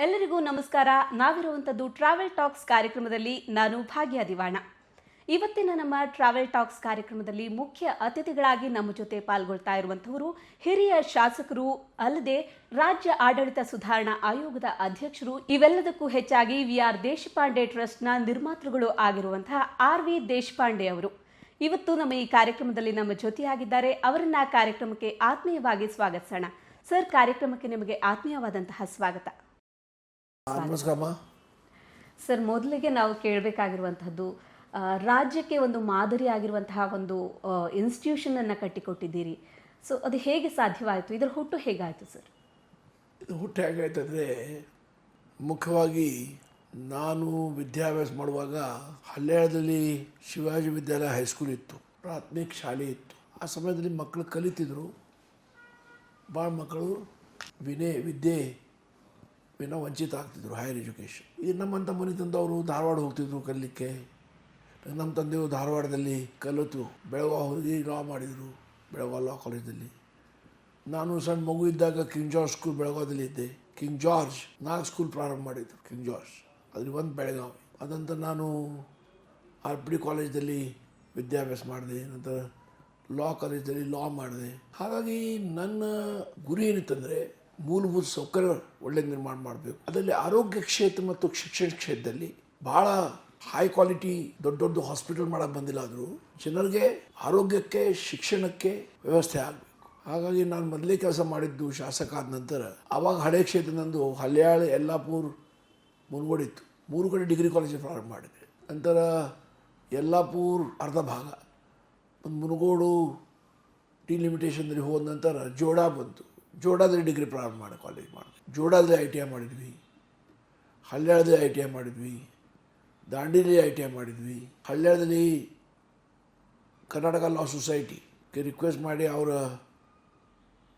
ಎಲ್ಲರಿಗೂ ನಮಸ್ಕಾರ. ನಾವಿರುವಂಥದ್ದು travel tax ಕಾರ್ಯಕ್ರಮದಲ್ಲಿ. ನಾನು ಭಾಗ್ಯ ದಿವಾಣ. ಇವತ್ತಿನ ನಮ್ಮ ಟ್ರಾವೆಲ್ ಟಾಕ್ಸ್ ಕಾರ್ಯಕ್ರಮದಲ್ಲಿ ಮುಖ್ಯ ಅತಿಥಿಗಳಾಗಿ ನಮ್ಮ ಜೊತೆ ಪಾಲ್ಗೊಳ್ತಾ ಇರುವಂಥವರು ಹಿರಿಯ ಶಾಸಕರು ಅಲ್ಲದೆ ರಾಜ್ಯ ಆಡಳಿತ ಸುಧಾರಣಾ ಆಯೋಗದ ಅಧ್ಯಕ್ಷರು, ಇವೆಲ್ಲದಕ್ಕೂ ಹೆಚ್ಚಾಗಿ ವಿ.ಆರ್. ದೇಶಪಾಂಡೆ ಟ್ರಸ್ಟ್ನ ನಿರ್ಮಾತೃಗಳು ಆಗಿರುವಂತಹ ಆರ್.ವಿ. ದೇಶಪಾಂಡೆ ಅವರು ಇವತ್ತು ನಮ್ಮ ಈ ಕಾರ್ಯಕ್ರಮದಲ್ಲಿ ನಮ್ಮ ಜೊತೆಯಾಗಿದ್ದಾರೆ. ಅವರನ್ನ ಕಾರ್ಯಕ್ರಮಕ್ಕೆ ಆತ್ಮೀಯವಾಗಿ ಸ್ವಾಗತಿಸೋಣ. ಸರ್, ಕಾರ್ಯಕ್ರಮಕ್ಕೆ ನಿಮಗೆ ಆತ್ಮೀಯವಾದಂತಹ ಸ್ವಾಗತ. ಸರ್, ಮೊದಲಿಗೆ ನಾವು ಕೇಳಬೇಕಾಗಿರುವಂತಹದ್ದು, ರಾಜ್ಯಕ್ಕೆ ಒಂದು ಮಾದರಿ ಆಗಿರುವಂತಹ ಒಂದು ಇನ್ಸ್ಟಿಟ್ಯೂಷನ್ ಅನ್ನು ಕಟ್ಟಿಕೊಟ್ಟಿದ್ದೀರಿ. ಸೊ ಅದು ಹೇಗೆ ಸಾಧ್ಯವಾಯಿತು? ಇದರ ಹುಟ್ಟು ಹೇಗಾಯಿತು ಸರ್? ಇದು ಹುಟ್ಟು ಹೇಗಾಯ್ತು ಅಂದರೆ, ಮುಖ್ಯವಾಗಿ ನಾನು ವಿದ್ಯಾಭ್ಯಾಸ ಮಾಡುವಾಗ ಹಳ್ಯಾಳದಲ್ಲಿ ಶಿವಾಜಿ ವಿದ್ಯಾಲಯ ಹೈಸ್ಕೂಲ್ ಇತ್ತು, ಪ್ರಾಥಮಿಕ ಶಾಲೆ ಇತ್ತು. ಆ ಸಮಯದಲ್ಲಿ ಮಕ್ಕಳು ಕಲಿತಿದ್ರು. ಭಾಳ ಮಕ್ಕಳು ವಿದ್ಯೆ ವಂಚಿತ ಆಗ್ತಿದ್ರು, ಹೈಯರ್ ಎಜುಕೇಷನ್. ಇದು ನಮ್ಮಂಥ ಮನೆ ತಂದವರು ಧಾರವಾಡ ಹೋಗ್ತಿದ್ರು ಕಲಿಲಿಕ್ಕೆ. ನಮ್ಮ ತಂದೆಯವರು ಧಾರವಾಡದಲ್ಲಿ ಕಲಿತು ಬೆಳಗಾವಿ ಹೋಗಿ ಲಾ ಮಾಡಿದರು, ಬೆಳಗಾವಿ ಲಾ ಕಾಲೇಜಲ್ಲಿ. ನಾನು ಸಣ್ಣ ಮಗು ಇದ್ದಾಗ ಕಿಂಗ್ ಜಾರ್ಜ್ ಸ್ಕೂಲ್ ಬೆಳಗಾವಿಯಲ್ಲಿ ಇದ್ದೆ. ಕಿಂಗ್ ಜಾರ್ಜ್ 4 ಸ್ಕೂಲ್ ಪ್ರಾರಂಭ ಮಾಡಿದ್ರು, ಕಿಂಗ್ ಜಾರ್ಜ್ ಅದ್ರಲ್ಲಿ ಒಂದು ಬೆಳಗಾವಿ. ಅದಂತರ ನಾನು ಆರ್.ಪಿ.ಡಿ. ಕಾಲೇಜಲ್ಲಿ ವಿದ್ಯಾಭ್ಯಾಸ ಮಾಡಿದೆ. ನಂತರ ಲಾ ಕಾಲೇಜಲ್ಲಿ ಲಾ ಮಾಡಿದೆ. ಹಾಗಾಗಿ ನನ್ನ ಗುರಿ ಏನಿತ್ತಂದರೆ, ಮೂಲಭೂತ ಸೌಕರ್ಯ ಒಳ್ಳೆ ನಿರ್ಮಾಣ ಮಾಡಬೇಕು. ಅದರಲ್ಲಿ ಆರೋಗ್ಯ ಕ್ಷೇತ್ರ ಮತ್ತು ಶಿಕ್ಷಣ ಕ್ಷೇತ್ರದಲ್ಲಿ ಭಾಳ ಹೈ ಕ್ವಾಲಿಟಿ ದೊಡ್ಡ ದೊಡ್ಡ ಹಾಸ್ಪಿಟಲ್ ಮಾಡೋಕ್ಕೆ ಬಂದಿಲ್ಲ. ಆದರೂ ಜನರಿಗೆ ಆರೋಗ್ಯಕ್ಕೆ ಶಿಕ್ಷಣಕ್ಕೆ ವ್ಯವಸ್ಥೆ ಆಗಬೇಕು. ಹಾಗಾಗಿ ನಾನು ಮೊದಲೇ ಕೆಲಸ ಮಾಡಿದ್ದು ಶಾಸಕ ಆದ ನಂತರ, ಆವಾಗ ಹಳೆ ಕ್ಷೇತ್ರ ನಂದು ಹಳ್ಯಾಳ, ಯಲ್ಲಾಪುರ, ಮುನಗೋಡು ಇತ್ತು. 3 ಕಡೆ ಡಿಗ್ರಿ ಕಾಲೇಜ್ ಪ್ರಾರಂಭ ಮಾಡಿದೆ. ನಂತರ ಯಲ್ಲಾಪುರ ಅರ್ಧ ಭಾಗ, ಒಂದು ಮುನಗೋಡು ಡಿಲಿಮಿಟೇಷನ್ದಲ್ಲಿ ಹೋದ ನಂತರ ಜೋಡ ಬಂತು. ಜೋಡಾದಲ್ಲಿ ಡಿಗ್ರಿ ಪ್ರಾರಂಭ ಮಾಡಿ ಕಾಲೇಜ್ ಮಾಡಿದ್ವಿ. ಜೋಡಾದಲ್ಲಿ ITI ಮಾಡಿದ್ವಿ, ಹಳ್ಯಾಳದಲ್ಲಿ ITI ಮಾಡಿದ್ವಿ, ದಾಂಡೇಲಿ ITI ಮಾಡಿದ್ವಿ. ಹಳ್ಯಾಳದಲ್ಲಿ ಕರ್ನಾಟಕ ಲಾ ಸೊಸೈಟಿಗೆ ರಿಕ್ವೆಸ್ಟ್ ಮಾಡಿ ಅವರ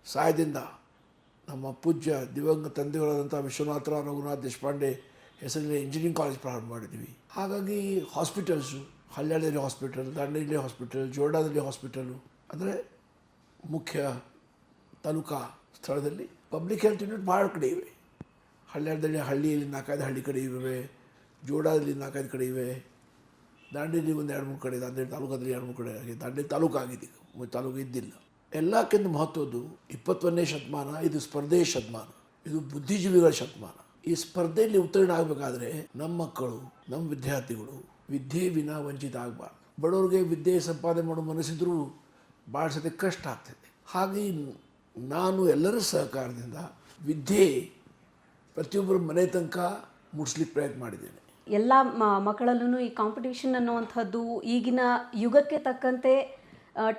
ಸಹಾಯದಿಂದ ನಮ್ಮ ಪೂಜ್ಯ ದಿವಂಗತ ತಂದೆಗಳಾದಂಥ ವಿಶ್ವನಾಥರಾವ್ ರಘುನಾಥ್ ದೇಶಪಾಂಡೆ ಹೆಸರಲ್ಲಿ ಇಂಜಿನಿಯರಿಂಗ್ ಕಾಲೇಜ್ ಪ್ರಾರಂಭ ಮಾಡಿದ್ವಿ. ಹಾಗಾಗಿ ಹಾಸ್ಪಿಟಲ್ಸು, ಹಳ್ಯಾಳದಲ್ಲಿ ಹಾಸ್ಪಿಟಲ್, ದಾಂಡೇಲಿ ಹಾಸ್ಪಿಟಲ್, ಜೋಡಾದಲ್ಲಿ ಹಾಸ್ಪಿಟಲು, ಅಂದರೆ ಮುಖ್ಯ ತಾಲೂಕಾ ಸ್ಥಳದಲ್ಲಿ ಪಬ್ಲಿಕ್ ಹೆಲ್ತ್ ಯೂನಿಟ್ ಭಾಳ ಕಡೆ ಇವೆ. ಹಳ್ಯಾಳದಲ್ಲಿ ಹಳ್ಳಿಯಲ್ಲಿ 4-5 ಹಳ್ಳಿ ಕಡೆ ಇವೆ, ಜೋಡಾದಲ್ಲಿ 4-5 ಕಡೆ ಇವೆ, ದಾಂಡೇಲಿ ಒಂದು 2-3 ಕಡೆ, ದಾಂಡೇಲಿ ತಾಲೂಕಾದಲ್ಲಿ 2-3 ಕಡೆ ಆಗಿದೆ. ದಾಂಡೇಲಿ ತಾಲೂಕು ಆಗಿದೆ, ತಾಲೂಕು ಇದ್ದಿಲ್ಲ. ಎಲ್ಲಕ್ಕಿಂತ ಮಹತ್ವದ್ದು 21ನೇ ಶತಮಾನ, ಇದು ಸ್ಪರ್ಧೆಯ ಶತಮಾನ, ಇದು ಬುದ್ಧಿಜೀವಿಗಳ ಶತಮಾನ. ಈ ಸ್ಪರ್ಧೆಯಲ್ಲಿ ಉತ್ತೀರ್ಣ ಆಗಬೇಕಾದ್ರೆ ನಮ್ಮ ಮಕ್ಕಳು, ನಮ್ಮ ವಿದ್ಯಾರ್ಥಿಗಳು ವಿದ್ಯೆ ವಿನ ವಂಚಿತ ಆಗಬಾರ್ದು. ಬಡವರಿಗೆ ವಿದ್ಯೆ ಸಂಪಾದನೆ ಮಾಡೋ ಮನಸ್ಸಿದ್ರೂ ಭಾಳ ಸತಿ ಕಷ್ಟ ಆಗ್ತದೆ. ಹಾಗೆ ನಾನು ಎಲ್ಲರ ಸಹಕಾರದಿಂದ ವಿದ್ಯೆ ಪ್ರತಿಯೊಬ್ಬರ ಮನೆ ತನಕ ಮುಟ್ಸ್ಲಿಕ್ಕೆ ಪ್ರಯತ್ನ ಮಾಡಿದ್ದೇನೆ. ಎಲ್ಲ ಮಕ್ಕಳಲ್ಲೂ ಈ ಕಾಂಪಿಟೇಷನ್ ಅನ್ನುವಂಥದ್ದು ಈಗಿನ ಯುಗಕ್ಕೆ ತಕ್ಕಂತೆ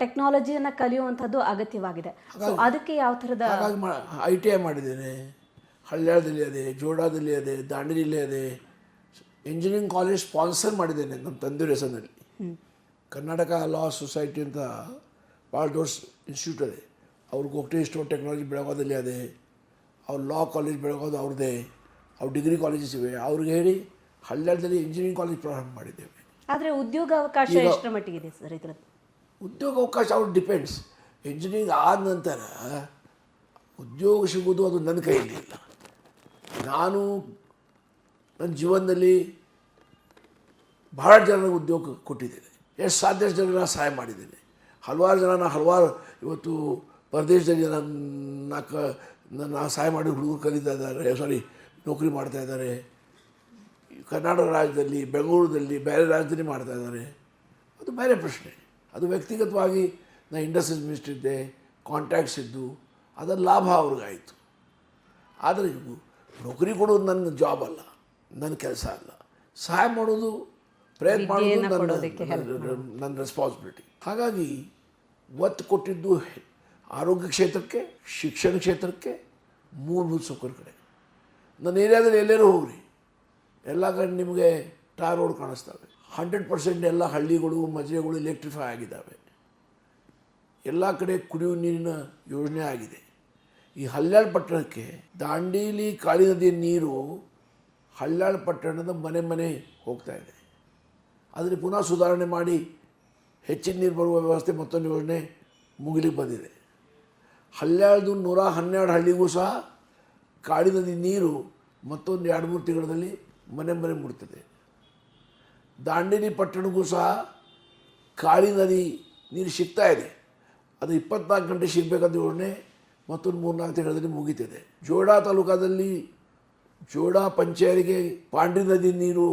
ಟೆಕ್ನಾಲಜಿಯನ್ನು ಕಲಿಯುವಂಥದ್ದು ಅಗತ್ಯವಾಗಿದೆ. ಅದಕ್ಕೆ ಯಾವ ಥರದ ಹಾಗಾಗಿ ITI ಮಾಡಿದ್ದೇನೆ. ಹಳ್ಯಾಳದಲ್ಲಿ ಅದೇ, ಜೋಡಾದಲ್ಲಿ ಅದೇ, ದಾಂಡೇಲಿಯಲ್ಲಿ ಅದೇ. ಇಂಜಿನಿಯರಿಂಗ್ ಕಾಲೇಜ್ ಸ್ಪಾನ್ಸರ್ ಮಾಡಿದ್ದೇನೆ ನಮ್ಮ ತಂದೆಯ ಹೆಸರಿನಲ್ಲಿ. ಕರ್ನಾಟಕ ಲಾ ಸೊಸೈಟಿ ಅಂತ ಭಾಳ ದೊಡ್ಡ ಇನ್ಸ್ಟಿಟ್ಯೂಟ್ ಅದೇ. ಅವ್ರಿಗೆ ವೊಕೇಶನಲ್ ಟೆಕ್ನಾಲಜಿ ಬೆಳಗಾವಿಯಲ್ಲಿ ಅದೇ, ಅವ್ರ ಲಾ ಕಾಲೇಜ್ ಬೆಳಗಾವಿ ಅವ್ರದ್ದೇ, ಅವ್ರ ಡಿಗ್ರಿ ಕಾಲೇಜಸ್ ಇವೆ. ಅವ್ರಿಗೆ ಹೇಳಿ ಹಳ್ಯಾಳದಲ್ಲಿ ಇಂಜಿನಿಯರಿಂಗ್ ಕಾಲೇಜ್ ಪ್ರಾರಂಭ ಮಾಡಿದ್ದೇವೆ. ಆದರೆ ಉದ್ಯೋಗಾವಕಾಶ ಎಷ್ಟರ ಮಟ್ಟಿಗಿದೆ ಸರ್ ಇದರಲ್ಲಿ? ಉದ್ಯೋಗಾವಕಾಶ ಅವ್ರು ಡಿಪೆಂಡ್ಸ್. ಇಂಜಿನಿಯರಿಂಗ್ ಆದ ನಂತರ ಉದ್ಯೋಗ ಸಿಗೋದು ಅದು ನನ್ನ ಕೈಯಲ್ಲಿ ಇಲ್ಲ. ನಾನು ನನ್ನ ಜೀವನದಲ್ಲಿ ಭಾಳ ಜನರಿಗೆ ಉದ್ಯೋಗ ಕೊಟ್ಟಿದ್ದೇನೆ. ಎಷ್ಟು ಸಾಧ್ಯ ಜನರ ಸಹಾಯ ಮಾಡಿದ್ದೇನೆ. ಹಲವಾರು ಜನ ಇವತ್ತು ಪರದೇಶದಲ್ಲಿ ನನ್ನ ಸಹಾಯ ಮಾಡಿ ಹುಡುಗರು ಕಲಿತಾ ಇದ್ದಾರೆ, ನೌಕರಿ ಮಾಡ್ತಾ ಇದ್ದಾರೆ. ಕರ್ನಾಟಕ ರಾಜ್ಯದಲ್ಲಿ, ಬೆಂಗಳೂರಲ್ಲಿ, ಬೇರೆ ರಾಜ್ಯದಲ್ಲಿ ಮಾಡ್ತಾ ಇದ್ದಾರೆ. ಅದು ಬೇರೆ ಪ್ರಶ್ನೆ. ಅದು ವ್ಯಕ್ತಿಗತವಾಗಿ ನಾನು ಇಂಡಸ್ಟ್ರೀಸ್ ಮಿನಿಸ್ಟರ್ ಇದ್ದೆ, ಕಾಂಟ್ಯಾಕ್ಟ್ಸ್ ಇದ್ದು, ಅದರ ಲಾಭ ಅವ್ರಿಗಾಯಿತು. ಆದರೆ ನೌಕರಿ ಕೊಡೋದು ನನ್ನ ಜಾಬ್ ಅಲ್ಲ, ನನ್ನ ಕೆಲಸ ಅಲ್ಲ. ಸಹಾಯ ಮಾಡೋದು, ಪ್ರಯತ್ನ ಮಾಡೋದು ನನ್ನ ರೆಸ್ಪಾನ್ಸಿಬಿಲಿಟಿ. ಹಾಗಾಗಿ ಒತ್ತು ಕೊಟ್ಟಿದ್ದು ಆರೋಗ್ಯ ಕ್ಷೇತ್ರಕ್ಕೆ, ಶಿಕ್ಷಣ ಕ್ಷೇತ್ರಕ್ಕೆ, ಮೂಲಭೂತ ಸೌಕರ್ಯ ಕಡೆ. ನನ್ನ ಏರಿಯಾದಲ್ಲಿ ಎಲ್ಲರೂ ಹೋಗ್ರಿ, ಎಲ್ಲ ಕಡೆ ನಿಮಗೆ ಟಾರ್ ರೋಡ್ ಕಾಣಿಸ್ತವೆ. 100% ಎಲ್ಲ ಹಳ್ಳಿಗಳು, ಮಜರೆಗಳು ಎಲೆಕ್ಟ್ರಿಫೈ ಆಗಿದ್ದಾವೆ. ಎಲ್ಲ ಕಡೆ ಕುಡಿಯುವ ನೀರಿನ ಯೋಜನೆ ಆಗಿದೆ. ಈ ಹಳ್ಯಾಳ ಪಟ್ಟಣಕ್ಕೆ ದಾಂಡೇಲಿ ಕಾಳಿ ನದಿಯ ನೀರು ಹಳ್ಯಾಳ ಪಟ್ಟಣದ ಮನೆ ಮನೆ ಹೋಗ್ತಾ ಇದೆ. ಅದನ್ನು ಪುನಃ ಸುಧಾರಣೆ ಮಾಡಿ ಹೆಚ್ಚಿನ ನೀರು ಬರುವ ವ್ಯವಸ್ಥೆ ಮತ್ತೊಂದು ಯೋಜನೆ ಮುಗಿಲಿಕ್ಕೆ ಬಂದಿದೆ. ಹಳ್ಯಾಳದು 112 ಹಳ್ಳಿಗೂ ಸಹ ಕಾಳಿ ನದಿ ನೀರು ಮತ್ತೊಂದು 2-3 ತಿಂಗಳಲ್ಲಿ ಮನೆ ಮನೆ ಮುಟ್ತದೆ. ದಾಂಡೇಲಿ ಪಟ್ಟಣಕ್ಕೂ ಸಹ ಕಾಳಿ ನದಿ ನೀರು ಸಿಗ್ತಾ ಇದೆ. ಅದು 24 ಗಂಟೆ ಸಿಗಬೇಕಂತ ಯೋಜನೆ ಮತ್ತೊಂದು 3-4 ತಿಂಗಳಲ್ಲಿ ಮುಗಿತಿದೆ. ಜೋಡಾ ತಾಲೂಕಾದಲ್ಲಿ ಜೋಡಾ ಪಂಚಾಯತ್ಗೆ ಪಾಂಡ್ರಿ ನದಿ ನೀರು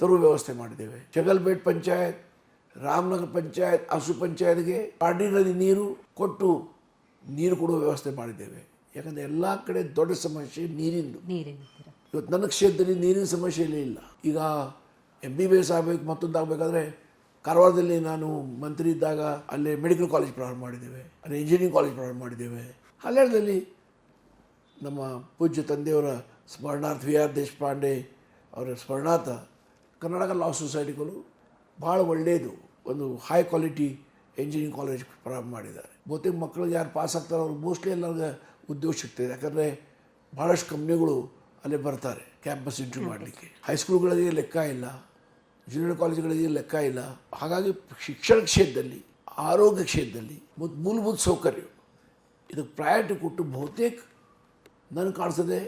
ತರುವ ವ್ಯವಸ್ಥೆ ಮಾಡಿದ್ದೇವೆ. ಜಗಲ್ಬೇಟ್ ಪಂಚಾಯತ್, ರಾಮನಗರ ಪಂಚಾಯತ್, ಹಸು ಪಂಚಾಯತ್ಗೆ ಪಾಂಡ್ರಿ ನದಿ ನೀರು ಕೊಟ್ಟು ನೀರು ಕೊಡುವ ವ್ಯವಸ್ಥೆ ಮಾಡಿದ್ದೇವೆ. ಯಾಕಂದರೆ ಎಲ್ಲ ಕಡೆ ದೊಡ್ಡ ಸಮಸ್ಯೆ ನೀರಿಂದು. ಇವತ್ತು ನನ್ನ ಕ್ಷೇತ್ರದಲ್ಲಿ ನೀರಿನ ಸಮಸ್ಯೆಯೇ ಇಲ್ಲ. ಈಗ MBBS ಆಗಬೇಕು, ಮತ್ತೊಂದು ಆಗಬೇಕಾದ್ರೆ ಕಾರವಾರದಲ್ಲಿ ನಾನು ಮಂತ್ರಿ ಇದ್ದಾಗ ಅಲ್ಲಿ ಮೆಡಿಕಲ್ ಕಾಲೇಜ್ ಪ್ರಾರಂಭ ಮಾಡಿದ್ದೇವೆ, ಅಲ್ಲಿ ಇಂಜಿನಿಯರಿಂಗ್ ಕಾಲೇಜ್ ಪ್ರಾರಂಭ ಮಾಡಿದ್ದೇವೆ. ಹಲ್ಯಾಳದಲ್ಲಿ ನಮ್ಮ ಪೂಜ್ಯ ತಂದೆಯವರ ಸ್ಮರಣಾರ್ಥ ವಿ ಆರ್ ದೇಶಪಾಂಡೆ ಅವರ ಸ್ಮರಣಾರ್ಥ ಕರ್ನಾಟಕ ಲಾ ಸೊಸೈಟಿಗಳು ಭಾಳ ಒಳ್ಳೆಯದು ಒಂದು ಹೈ ಕ್ವಾಲಿಟಿ ಇಂಜಿನಿಯರಿಂಗ್ ಕಾಲೇಜ್ ಪ್ರಾರಂಭ ಮಾಡಿದ್ದಾರೆ. ಬಹುತೇಕ ಮಕ್ಕಳಿಗೆ ಯಾರು ಪಾಸ್ ಆಗ್ತಾರೆ ಅವ್ರು ಮೋಸ್ಟ್ಲಿ ಎಲ್ಲರಿಗೆ ಉದ್ಯೋಗ ಸಿಗ್ತದೆ. ಯಾಕಂದರೆ ಭಾಳಷ್ಟು ಕಂಪ್ನಿಗಳು ಅಲ್ಲೇ ಬರ್ತಾರೆ ಕ್ಯಾಂಪಸ್ ಇಂಟರ್ವ್ಯೂ ಮಾಡಲಿಕ್ಕೆ. ಹೈಸ್ಕೂಲ್ಗಳಿಗೆ ಲೆಕ್ಕ ಇಲ್ಲ, ಜೂನಿಯರ್ ಕಾಲೇಜುಗಳಿಗೆ ಲೆಕ್ಕ ಇಲ್ಲ. ಹಾಗಾಗಿ ಶಿಕ್ಷಣ ಕ್ಷೇತ್ರದಲ್ಲಿ, ಆರೋಗ್ಯ ಕ್ಷೇತ್ರದಲ್ಲಿ ಮತ್ತು ಮೂಲಭೂತ ಸೌಕರ್ಯ ಇದಕ್ಕೆ ಪ್ರಯಾರಿಟಿ ಕೊಟ್ಟು ಬಹುತೇಕ ನನಗೆ ಕಾಣಿಸ್ತದೆ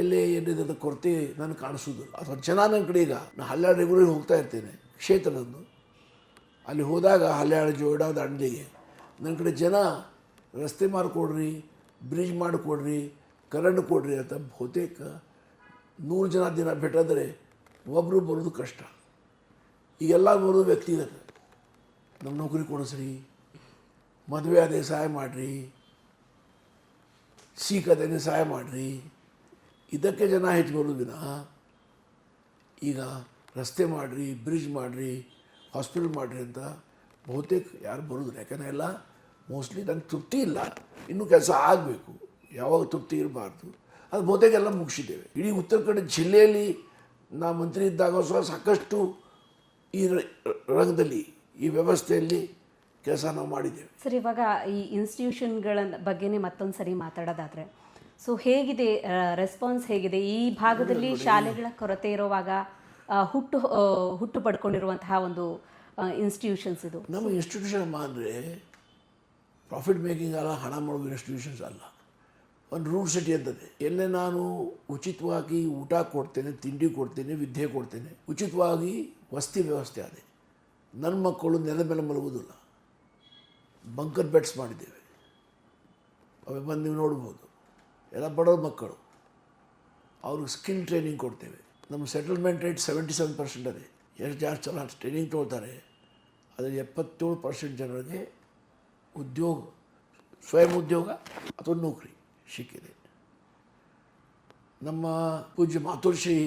ಎಲ್ಲೇ ಏನಿದೆ ಕೊರತೆ ನನಗೆ ಕಾಣಿಸೋದಿಲ್ಲ. ಅಥವಾ ಜನ ನನ್ನ ಕಡೆ ಈಗ ನಾನು ಹಲ್ಯಾಳ ರೆಗ್ಯುಲರ್ ಹೋಗ್ತಾ ಇರ್ತೇನೆ ಕ್ಷೇತ್ರದಂದು. ಅಲ್ಲಿ ಹೋದಾಗ ಹಲ್ಯಾಳ ಜೋಡ ದಾಂಡೇಲಿಗೆ ನನ್ನ ಕಡೆ ಜನ ರಸ್ತೆ ಮಾಡಿಕೊಡ್ರಿ, ಬ್ರಿಡ್ಜ್ ಮಾಡಿಕೊಡ್ರಿ, ಕರೆಂಟ್ ಕೊಡ್ರಿ ಅಂತ ಬಹುತೇಕ 100 ಜನ ದಿನ ಬಿಟ್ಟಾದರೆ ಒಬ್ಬರು ಬರೋದು ಕಷ್ಟ. ಈಗೆಲ್ಲ ಬರೋದು ವ್ಯಕ್ತಿಗತ. ನಮ್ಮ ನೌಕರಿ ಕೊಡಿಸ್ರಿ, ಮದುವೆ ಅದೇ ಸಹಾಯ ಮಾಡಿರಿ, ಅದೇನೇ ಸಹಾಯ ಮಾಡಿರಿ, ಇದಕ್ಕೆ ಜನ ಹೆಚ್ಚು ಬರೋದಿನ ಈಗ ರಸ್ತೆ ಮಾಡಿರಿ, ಬ್ರಿಡ್ಜ್ ಮಾಡಿರಿ, ಹಾಸ್ಪಿಟಲ್ ಮಾಡಿರಿ ಅಂತ ಬಹುತೇಕ ಯಾರು ಬರೋದಿಲ್ಲ. ಯಾಕಂದರೆ ಎಲ್ಲ ಮೋಸ್ಟ್ಲಿ ನನಗೆ ತೃಪ್ತಿ ಇಲ್ಲ, ಇನ್ನೂ ಕೆಲಸ ಆಗಬೇಕು, ಯಾವಾಗ ತೃಪ್ತಿ ಇರಬಾರ್ದು. ಅದು ಬಹುತೇಕ ಎಲ್ಲ ಮುಗಿಸಿದ್ದೇವೆ. ಇಡೀ ಉತ್ತರ ಕನ್ನಡ ಜಿಲ್ಲೆಯಲ್ಲಿ ನಾ ಮಂತ್ರಿ ಇದ್ದಾಗ ಸಹ ಸಾಕಷ್ಟು ಈ ರಂಗದಲ್ಲಿ ಈ ವ್ಯವಸ್ಥೆಯಲ್ಲಿ ಕೆಲಸ ನಾವು ಮಾಡಿದ್ದೇವೆ. ಸರ್, ಇವಾಗ ಈ ಇನ್ಸ್ಟಿಟ್ಯೂಷನ್ಗಳ ಬಗ್ಗೆನೇ ಮತ್ತೊಂದು ಸರಿ ಮಾತಾಡೋದಾದರೆ, ಸೊ ಹೇಗಿದೆ ರೆಸ್ಪಾನ್ಸ್ ಹೇಗಿದೆ ಈ ಭಾಗದಲ್ಲಿ? ಶಾಲೆಗಳ ಕೊರತೆ ಇರುವಾಗ ಹುಟ್ಟು ಪಡ್ಕೊಂಡಿರುವಂತಹ ಒಂದು ಇನ್ಸ್ಟಿಟ್ಯೂಷನ್ಸ್ ಇದು. ನಮ್ಮ ಇನ್ಸ್ಟಿಟ್ಯೂಷನ್ ಅಂದರೆ ಪ್ರಾಫಿಟ್ ಮೇಕಿಂಗ್ ಅಲ್ಲ, ಹಣ ಮಾಡುವ ಇನ್ಸ್ಟಿಟ್ಯೂಷನ್ಸ್ ಅಲ್ಲ. ಒಂದು ರೂಲ್ ಸೆಟ್ ಇರ್ತದೆ. ಎಲ್ಲೇ ನಾನು ಉಚಿತವಾಗಿ ಊಟ ಕೊಡ್ತೇನೆ, ತಿಂಡಿ ಕೊಡ್ತೇನೆ, ವಿದ್ಯೆ ಕೊಡ್ತೇನೆ, ಉಚಿತವಾಗಿ ವಸತಿ ವ್ಯವಸ್ಥೆ ಅದೇ. ನನ್ನ ಮಕ್ಕಳು ನೆಲದ ಮೇಲೆ ಮಲಗೋದಿಲ್ಲ, ಬಂಕರ್ ಬೆಡ್ಸ್ ಮಾಡಿದ್ದೇವೆ. ಅವೇ ಬಂದು ನೀವು ನೋಡ್ಬೋದು. ಎಲ್ಲ ಬಡವ ಮಕ್ಕಳು, ಅವ್ರಿಗೆ ಸ್ಕಿಲ್ ಟ್ರೈನಿಂಗ್ ಕೊಡ್ತೇವೆ. ನಮ್ಮ ಸೆಟಲ್ಮೆಂಟ್ ರೇಟ್ 77% ಅದೇ. ಎಷ್ಟು ಜಾಸ್ತಿ ಜನ ಟ್ರೈನಿಂಗ್ ತೊಗೊಳ್ತಾರೆ, ಅದರಲ್ಲಿ 77% ಜನರಿಗೆ ಉದ್ಯೋಗ, ಸ್ವಯಂ ಉದ್ಯೋಗ ಅಥವಾ ನೌಕರಿ ಸಿಕ್ಕಿದೆ. ನಮ್ಮ ಪೂಜ್ಯ ಮಾತೋಶ್ರೀ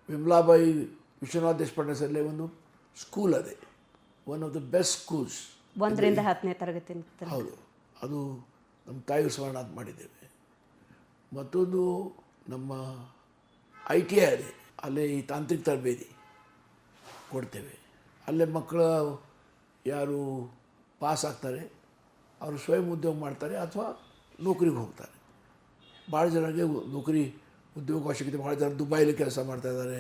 ವಿಮಲಾಬಾಯಿ ವಿಶ್ವನಾಥ ದೇಶಪಾಂಡೆ ಸಲ್ಲೇ ಒಂದು ಸ್ಕೂಲ್ ಅದೇ, one of the best schools. 1ರಿಂದ 10ನೇ ತರಗತಿ. ಹೌದು, ಅದು ನಮ್ಮ ತಾಯಿ ಸ್ಮರಣಾರ್ಥ ಮಾಡಿದ್ದೇವೆ. ಮತ್ತೊಂದು ನಮ್ಮ ITI ಅದೇ, ಅಲ್ಲೇ ಈ ತಾಂತ್ರಿಕ ತರಬೇತಿ ಕೊಡ್ತೇವೆ. ಅಲ್ಲೇ ಮಕ್ಕಳು ಯಾರು ಪಾಸ್ ಆಗ್ತಾರೆ ಅವರು ಸ್ವಯಂ ಉದ್ಯೋಗ ಮಾಡ್ತಾರೆ ಅಥವಾ ನೌಕರಿಗೆ ಹೋಗ್ತಾರೆ. ಭಾಳ ಜನರಿಗೆ ನೌಕರಿ ಉದ್ಯೋಗ ಸಿಗುತ್ತೆ. ಭಾಳ ಜನ ದುಬೈಲಿ ಕೆಲಸ ಮಾಡ್ತಾಯಿದ್ದಾರೆ,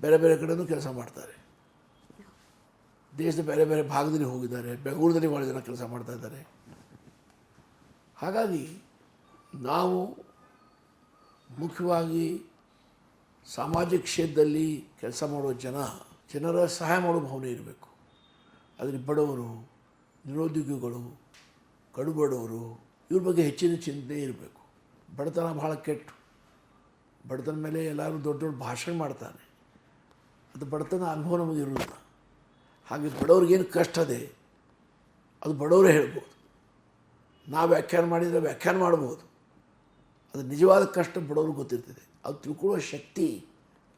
ಬೇರೆ ಬೇರೆ ಕಡೆಯೂ ಕೆಲಸ ಮಾಡ್ತಾರೆ. ದೇಶದ ಬೇರೆ ಬೇರೆ ಭಾಗದಲ್ಲಿ ಹೋಗಿದ್ದಾರೆ, ಬೆಂಗಳೂರಲ್ಲಿ ಭಾಳ ಜನ ಕೆಲಸ ಮಾಡ್ತಾಯಿದ್ದಾರೆ. ಹಾಗಾಗಿ ನಾವು ಮುಖ್ಯವಾಗಿ ಸಾಮಾಜಿಕ ಕ್ಷೇತ್ರದಲ್ಲಿ ಕೆಲಸ ಮಾಡೋ ಜನರ ಸಹಾಯ ಮಾಡೋ ಭಾವನೆ ಇರಬೇಕು. ಅದರಲ್ಲಿ ಬಡವರು, ನಿರುದ್ಯೋಗಿಗಳು, ಕಡುಬಡವರು ಇವ್ರ ಬಗ್ಗೆ ಹೆಚ್ಚಿನ ಚಿಂತೆ ಇರಬೇಕು. ಬಡತನ ಭಾಳ ಕೆಟ್ಟು, ಬಡತನ ಮೇಲೆ ಎಲ್ಲರೂ ದೊಡ್ಡ ದೊಡ್ಡ ಭಾಷಣ ಮಾಡ್ತಾನೆ, ಅದು ಬಡತನ ಅನುಭವ ನಮಗೆ ಇರೋಲ್ಲ. ಹಾಗೆ ಬಡವ್ರಿಗೇನು ಕಷ್ಟ ಇದೆ ಅದು ಬಡವರೇ ಹೇಳ್ಬೋದು. ನಾವು ವ್ಯಾಖ್ಯಾನ ಮಾಡಿದರೆ ವ್ಯಾಖ್ಯಾನ ಮಾಡ್ಬೋದು. ಅದು ನಿಜವಾದ ಕಷ್ಟ ಬಡವ್ರಿಗೆ ಗೊತ್ತಿರ್ತದೆ. ಅದು ತಿಳ್ಕೊಳ್ಳೋ ಶಕ್ತಿ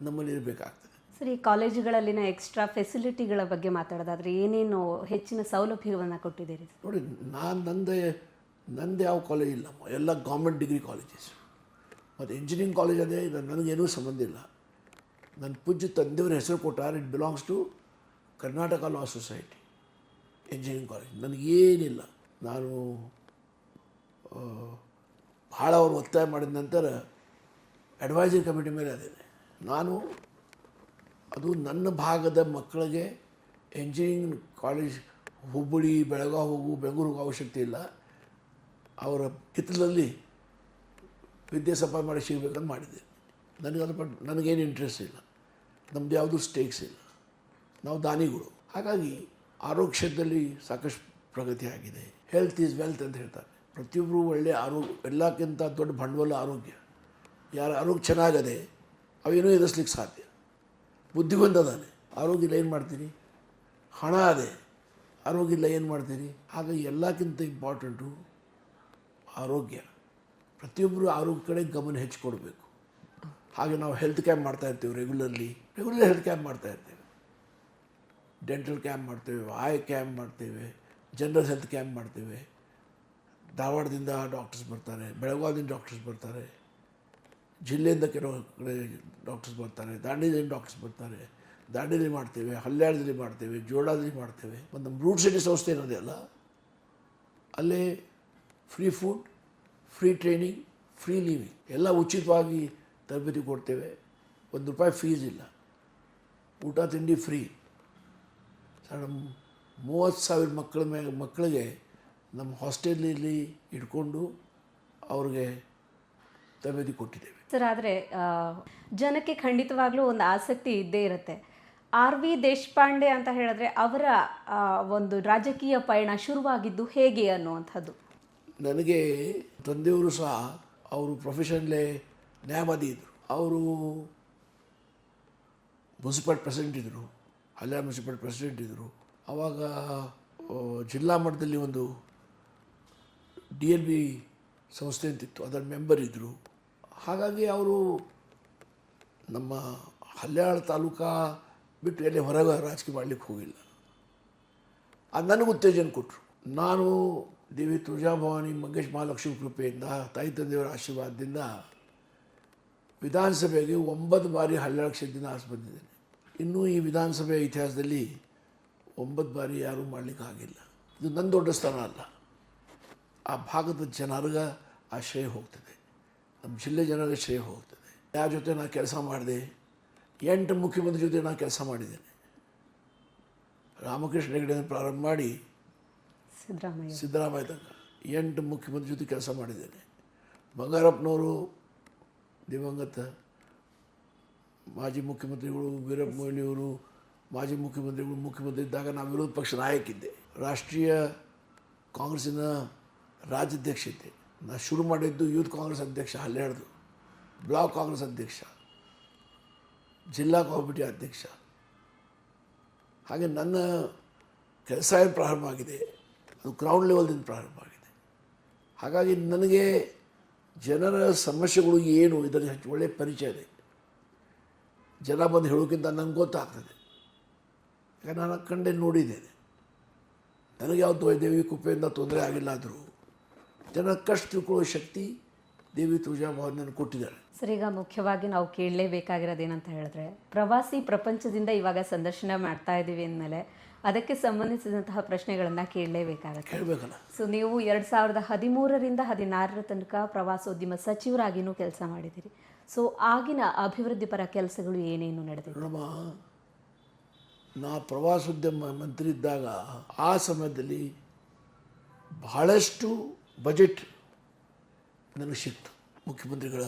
ನಮ್ಮಲ್ಲಿ ಇರಬೇಕಾಗ್ತದೆ. ಸರಿ, ಕಾಲೇಜುಗಳಲ್ಲಿನ ಎಕ್ಸ್ಟ್ರಾ ಫೆಸಿಲಿಟಿಗಳ ಬಗ್ಗೆ ಮಾತಾಡೋದಾದರೆ ಏನೇನು ಹೆಚ್ಚಿನ ಸೌಲಭ್ಯವನ್ನು ಕೊಟ್ಟಿದ್ದೀರಿ? ನೋಡಿ, ನಂದು ಯಾವ ಕಾಲೇಜ್ ಇಲ್ಲ, ಎಲ್ಲ ಗೌರ್ಮೆಂಟ್ ಡಿಗ್ರಿ ಕಾಲೇಜಸ್. ಮತ್ತು ಇಂಜಿನಿಯರಿಂಗ್ ಕಾಲೇಜ್ ಅದೇ, ನನಗೇನೂ ಸಂಬಂಧ ಇಲ್ಲ. ನನ್ನ ಪೂಜ್ಯ ತಂದೆಯವ್ರ ಹೆಸರು ಕೊಟ್ಟಾರೆ, it belongs to Karnataka law society engineering college. ನನಗೇನಿಲ್ಲ. ನಾನು ಭಾಳ ಅವರು ಒತ್ತಾಯ ಮಾಡಿದ ನಂತರ ಅಡ್ವೈಸರಿ ಕಮಿಟಿ ಮೇಲೆ ಅದೇನೆ. ಅದು ನನ್ನ ಭಾಗದ ಮಕ್ಕಳಿಗೆ ಇಂಜಿನಿಯರಿಂಗ್ ಕಾಲೇಜ್ ಹುಬ್ಬಳ್ಳಿ, ಬೆಳಗಾವಿ ಬೆಂಗಳೂರಿಗೆ ಅವಶ್ಯಕತೆ ಇಲ್ಲ. ಅವರ ಕಿತ್ತಲಲ್ಲಿ ವಿದ್ಯೆ ಸಂಪಾದನೆ ಮಾಡಿ ಸಿಗಬೇಕಂತ ಮಾಡಿದ್ದೆ. ನನಗೇನು ಇಂಟ್ರೆಸ್ಟ್ ಇಲ್ಲ, ನಮ್ಮದು ಯಾವುದೂ ಸ್ಟೇಕ್ಸ್ ಇಲ್ಲ, ನಾವು ದಾನಿಗಳು. ಹಾಗಾಗಿ ಆರೋಗ್ಯ ಕ್ಷೇತ್ರದಲ್ಲಿ ಸಾಕಷ್ಟು ಪ್ರಗತಿ ಆಗಿದೆ. ಹೆಲ್ತ್ ಈಸ್ ವೆಲ್ತ್ ಅಂತ ಹೇಳ್ತಾರೆ. ಪ್ರತಿಯೊಬ್ಬರು ಒಳ್ಳೆಯ ಆರೋಗ್ಯ, ಎಲ್ಲಕ್ಕಿಂತ ದೊಡ್ಡ ಬಂಡವಾಳ ಆರೋಗ್ಯ. ಯಾರ ಆರೋಗ್ಯ ಚೆನ್ನಾಗದೆ ಅವೇನೂ ಎದುರಿಸ್ಲಿಕ್ಕೆ ಸಾಧ್ಯ. ಬುದ್ಧಿವಂತ ಅದಾನೆ, ಆರೋಗ್ಯ ಇಲ್ಲ ಏನು ಮಾಡ್ತೀರಿ? ಹಣ ಅದೇ, ಆರೋಗ್ಯ ಇಲ್ಲ ಏನು ಮಾಡ್ತೀರಿ? ಹಾಗಾಗಿ ಎಲ್ಲಕ್ಕಿಂತ ಇಂಪಾರ್ಟೆಂಟು ಆರೋಗ್ಯ. ಪ್ರತಿಯೊಬ್ಬರು ಆರೋಗ್ಯ ಕಡೆ ಗಮನ ಹೆಚ್ಚು ಕೊಡಬೇಕು. ಹಾಗೆ ನಾವು ಹೆಲ್ತ್ ಕ್ಯಾಂಪ್ ಮಾಡ್ತಾಯಿರ್ತೀವಿ, ರೆಗ್ಯುಲರ್ ಹೆಲ್ತ್ ಕ್ಯಾಂಪ್ ಮಾಡ್ತಾಯಿರ್ತೀವಿ. ಡೆಂಟಲ್ ಕ್ಯಾಂಪ್ ಮಾಡ್ತೇವೆ, ಐ ಕ್ಯಾಂಪ್ ಮಾಡ್ತೇವೆ, ಜನರಲ್ ಹೆಲ್ತ್ ಕ್ಯಾಂಪ್ ಮಾಡ್ತೇವೆ. ಧಾರವಾಡದಿಂದ ಡಾಕ್ಟರ್ಸ್ ಬರ್ತಾರೆ, ಬೆಳಗಾವಿಯಿಂದ ಡಾಕ್ಟರ್ಸ್ ಬರ್ತಾರೆ, ಜಿಲ್ಲೆಯಿಂದ ಕೆಲವು ಕಡೆ ಡಾಕ್ಟರ್ಸ್ ಬರ್ತಾರೆ, ದಾಂಡೇಲಿಯಿಂದ ಡಾಕ್ಟರ್ಸ್ ಬರ್ತಾರೆ. ದಾಂಡೇಲಿ ಮಾಡ್ತೇವೆ, ಹಲ್ಯಾಳದಲ್ಲಿ ಮಾಡ್ತೇವೆ, ಜೋಳದಲ್ಲಿ ಮಾಡ್ತೇವೆ. ಮತ್ತು ನಮ್ಮ ರೂಟ್ ಸಿಟಿ ಸಂಸ್ಥೆ ಏನೋದೆಯಲ್ಲ, ಅಲ್ಲೇ free food, free training, free living ಎಲ್ಲ ಉಚಿತವಾಗಿ ತರಬೇತಿ ಕೊಡ್ತೇವೆ. ₹1 ಫೀಸ್ ಇಲ್ಲ, ಊಟ ತಿಂಡಿ ಫ್ರೀ. ನಮ್ಮ 30,000 ಮಕ್ಕಳಿಗೆ ನಮ್ಮ ಹಾಸ್ಟೆಲಲ್ಲಿ ಇಟ್ಕೊಂಡು ಅವ್ರಿಗೆ ತರಬೇತಿ ಕೊಟ್ಟಿದ್ದೇವೆ. ಸರ್, ಆದರೆ ಜನಕ್ಕೆ ಖಂಡಿತವಾಗ್ಲೂ ಒಂದು ಆಸಕ್ತಿ ಇದ್ದೇ ಇರುತ್ತೆ. RV ದೇಶಪಾಂಡೆ ಅಂತ ಹೇಳಿದ್ರೆ ಅವರ ಒಂದು ರಾಜಕೀಯ ಪಯಣ ಶುರುವಾಗಿದ್ದು ಹೇಗೆ ಅನ್ನುವಂಥದ್ದು. ನನಗೆ ತಂದೆಯವರು ಸಹ ಅವರು ಪ್ರೊಫೆಷನ್ಲೇ ನ್ಯಾಯವಾದಿ ಇದ್ದರು. ಅವರು ಮುನ್ಸಿಪಲ್ ಪ್ರೆಸಿಡೆಂಟ್ ಇದ್ದರು, ಹಲ್ಯಾಳ್ ಮುನ್ಸಿಪಲ್ ಪ್ರೆಸಿಡೆಂಟ್ ಇದ್ದರು. ಆವಾಗ ಜಿಲ್ಲಾ ಮಟ್ಟದಲ್ಲಿ ಒಂದು DLB ಸಂಸ್ಥೆ ಅಂತಿತ್ತು, ಅದರ ಮೆಂಬರ್ ಇದ್ದರು. ಹಾಗಾಗಿ ಅವರು ನಮ್ಮ ಹಲ್ಯಾಳ್ ತಾಲೂಕಾ ಬಿಟ್ಟು ಎಲ್ಲಿ ಹೊರಗೆ ರಾಜಕೀಯ ಮಾಡಲಿಕ್ಕೆ ಹೋಗಿಲ್ಲ. ಅದು ನನಗೆ ಉತ್ತೇಜನ ಕೊಟ್ಟರು. ನಾನು ದೇವಿ ತುಳಜಾಭವಾನಿ ಮಂಗೇಶ್ ಮಹಾಲಕ್ಷ್ಮಿ ಕೃಪೆಯಿಂದ, ತಾಯಿ ತಂದೆಯವರ ಆಶೀರ್ವಾದದಿಂದ ವಿಧಾನಸಭೆಗೆ 9 ಬಾರಿ ಹಲ್ಯಾಳ್ ಕ್ಷೇತ್ರದಿಂದ ಆರಿಸಿ ಬಂದಿದ್ದೇನೆ. ಇನ್ನೂ ಈ ವಿಧಾನಸಭೆ ಇತಿಹಾಸದಲ್ಲಿ 9 ಬಾರಿ ಯಾರೂ ಮಾಡಲಿಕ್ಕೆ ಆಗಿಲ್ಲ. ಇದು ನನ್ನ ದೊಡ್ಡ ಸ್ಥಾನ ಅಲ್ಲ, ಆ ಭಾಗದ ಜನರಿಗೆ ಆ ಶ್ರೇಯ ಹೋಗ್ತದೆ, ನಮ್ಮ ಜಿಲ್ಲೆ ಜನರಿಗೆ ಶ್ರೇಯ ಹೋಗ್ತದೆ. ಯಾರ ಜೊತೆ ನಾನು ಕೆಲಸ ಮಾಡಿದೆ? 8 ಮುಖ್ಯಮಂತ್ರಿ ಜೊತೆ ನಾನು ಕೆಲಸ ಮಾಡಿದ್ದೇನೆ. ರಾಮಕೃಷ್ಣ ಹೆಗಡೆಯಿಂದ ಪ್ರಾರಂಭ ಮಾಡಿ ಸಿದ್ದರಾಮಯ್ಯ ತನಕ 8 ಮುಖ್ಯಮಂತ್ರಿ ಜೊತೆ ಕೆಲಸ ಮಾಡಿದ್ದೇನೆ. ಬಂಗಾರಪ್ಪನವರು ದಿವಂಗತ ಮಾಜಿ ಮುಖ್ಯಮಂತ್ರಿಗಳು, ವೀರಪ್ಪ ಮೊಯ್ಲಿಯವರು ಮಾಜಿ ಮುಖ್ಯಮಂತ್ರಿಗಳು, ಮುಖ್ಯಮಂತ್ರಿ ಇದ್ದಾಗ ನಾನು ವಿರೋಧ ಪಕ್ಷ ನಾಯಕಿದ್ದೆ. ರಾಷ್ಟ್ರೀಯ ಕಾಂಗ್ರೆಸ್ಸಿನ ರಾಜ್ಯಾಧ್ಯಕ್ಷ ಇದ್ದೆ. ನಾನು ಶುರು ಮಾಡಿದ್ದು ಯೂತ್ ಕಾಂಗ್ರೆಸ್ ಅಧ್ಯಕ್ಷ ಹಲ್ಯಾಳ್ದು, ಬ್ಲಾಕ್ ಕಾಂಗ್ರೆಸ್ ಅಧ್ಯಕ್ಷ, ಜಿಲ್ಲಾ ಕಮಿಟಿ ಅಧ್ಯಕ್ಷ. ಹಾಗೆ ನನ್ನ ಕೆಲಸ ಏನು ಪ್ರಾರಂಭ ಆಗಿದೆ ಅದು ಗ್ರೌಂಡ್ ಲೆವೆಲ್ದಿಂದ ಪ್ರಾರಂಭ ಆಗಿದೆ. ಹಾಗಾಗಿ ನನಗೆ ಜನರ ಸಮಸ್ಯೆಗಳು ಏನು ಇದರ ಒಳ್ಳೆಯ ಪರಿಚಯ ಇದೆ. ಜನ ಬಂದು ಹೇಳೋಕ್ಕಿಂತ ನನಗೆ ಗೊತ್ತಾಗ್ತದೆ, ಯಾಕಂದ್ರೆ ನಾನು ಕಂಡೆ ನೋಡಿದ್ದೇನೆ. ನನಗೆ ಯಾವತ್ತೂ ದೇವಿ ಕೃಪೆಯಿಂದ ತೊಂದರೆ ಆಗಿಲ್ಲ. ಆದರೂ ಜನ ಕಷ್ಟ ತಿಳ್ಕೊಳ್ಳೋ ಶಕ್ತಿ ದೇವಿ ತುಳಜಾಭವಾನಿ ನನಗೆ ಕೊಟ್ಟಿದ್ದಾಳೆ. ಸರ್, ಈಗ ಮುಖ್ಯವಾಗಿ ನಾವು ಕೇಳಲೇಬೇಕಾಗಿರೋದೇನಂತ ಹೇಳಿದ್ರೆ, ಪ್ರವಾಸಿ ಪ್ರಪಂಚದಿಂದ ಇವಾಗ ಸಂದರ್ಶನ ಮಾಡ್ತಾ ಇದ್ದೀವಿ ಅಂದಮೇಲೆ ಅದಕ್ಕೆ ಸಂಬಂಧಿಸಿದಂತಹ ಪ್ರಶ್ನೆಗಳನ್ನು ಕೇಳಲೇಬೇಕಾಗುತ್ತೆ. ಕೇಳಬೇಕಲ್ಲ. ಸೊ ನೀವು 2013ರಿಂದ 2016 ತನಕ ಪ್ರವಾಸೋದ್ಯಮ ಸಚಿವರಾಗಿಯೂ ಕೆಲಸ ಮಾಡಿದ್ದೀರಿ. ಸೊ ಆಗಿನ ಅಭಿವೃದ್ಧಿ ಪರ ಕೆಲಸಗಳು ಏನೇನು ನಡೆದಿದೆ? ನಮ್ಮ ನಾ ಪ್ರವಾಸೋದ್ಯಮ ಮಂತ್ರಿ ಇದ್ದಾಗ ಆ ಸಮಯದಲ್ಲಿ ಬಹಳಷ್ಟು ಬಜೆಟ್ ನನಗೆ ಸಿಕ್ತು. ಮುಖ್ಯಮಂತ್ರಿಗಳ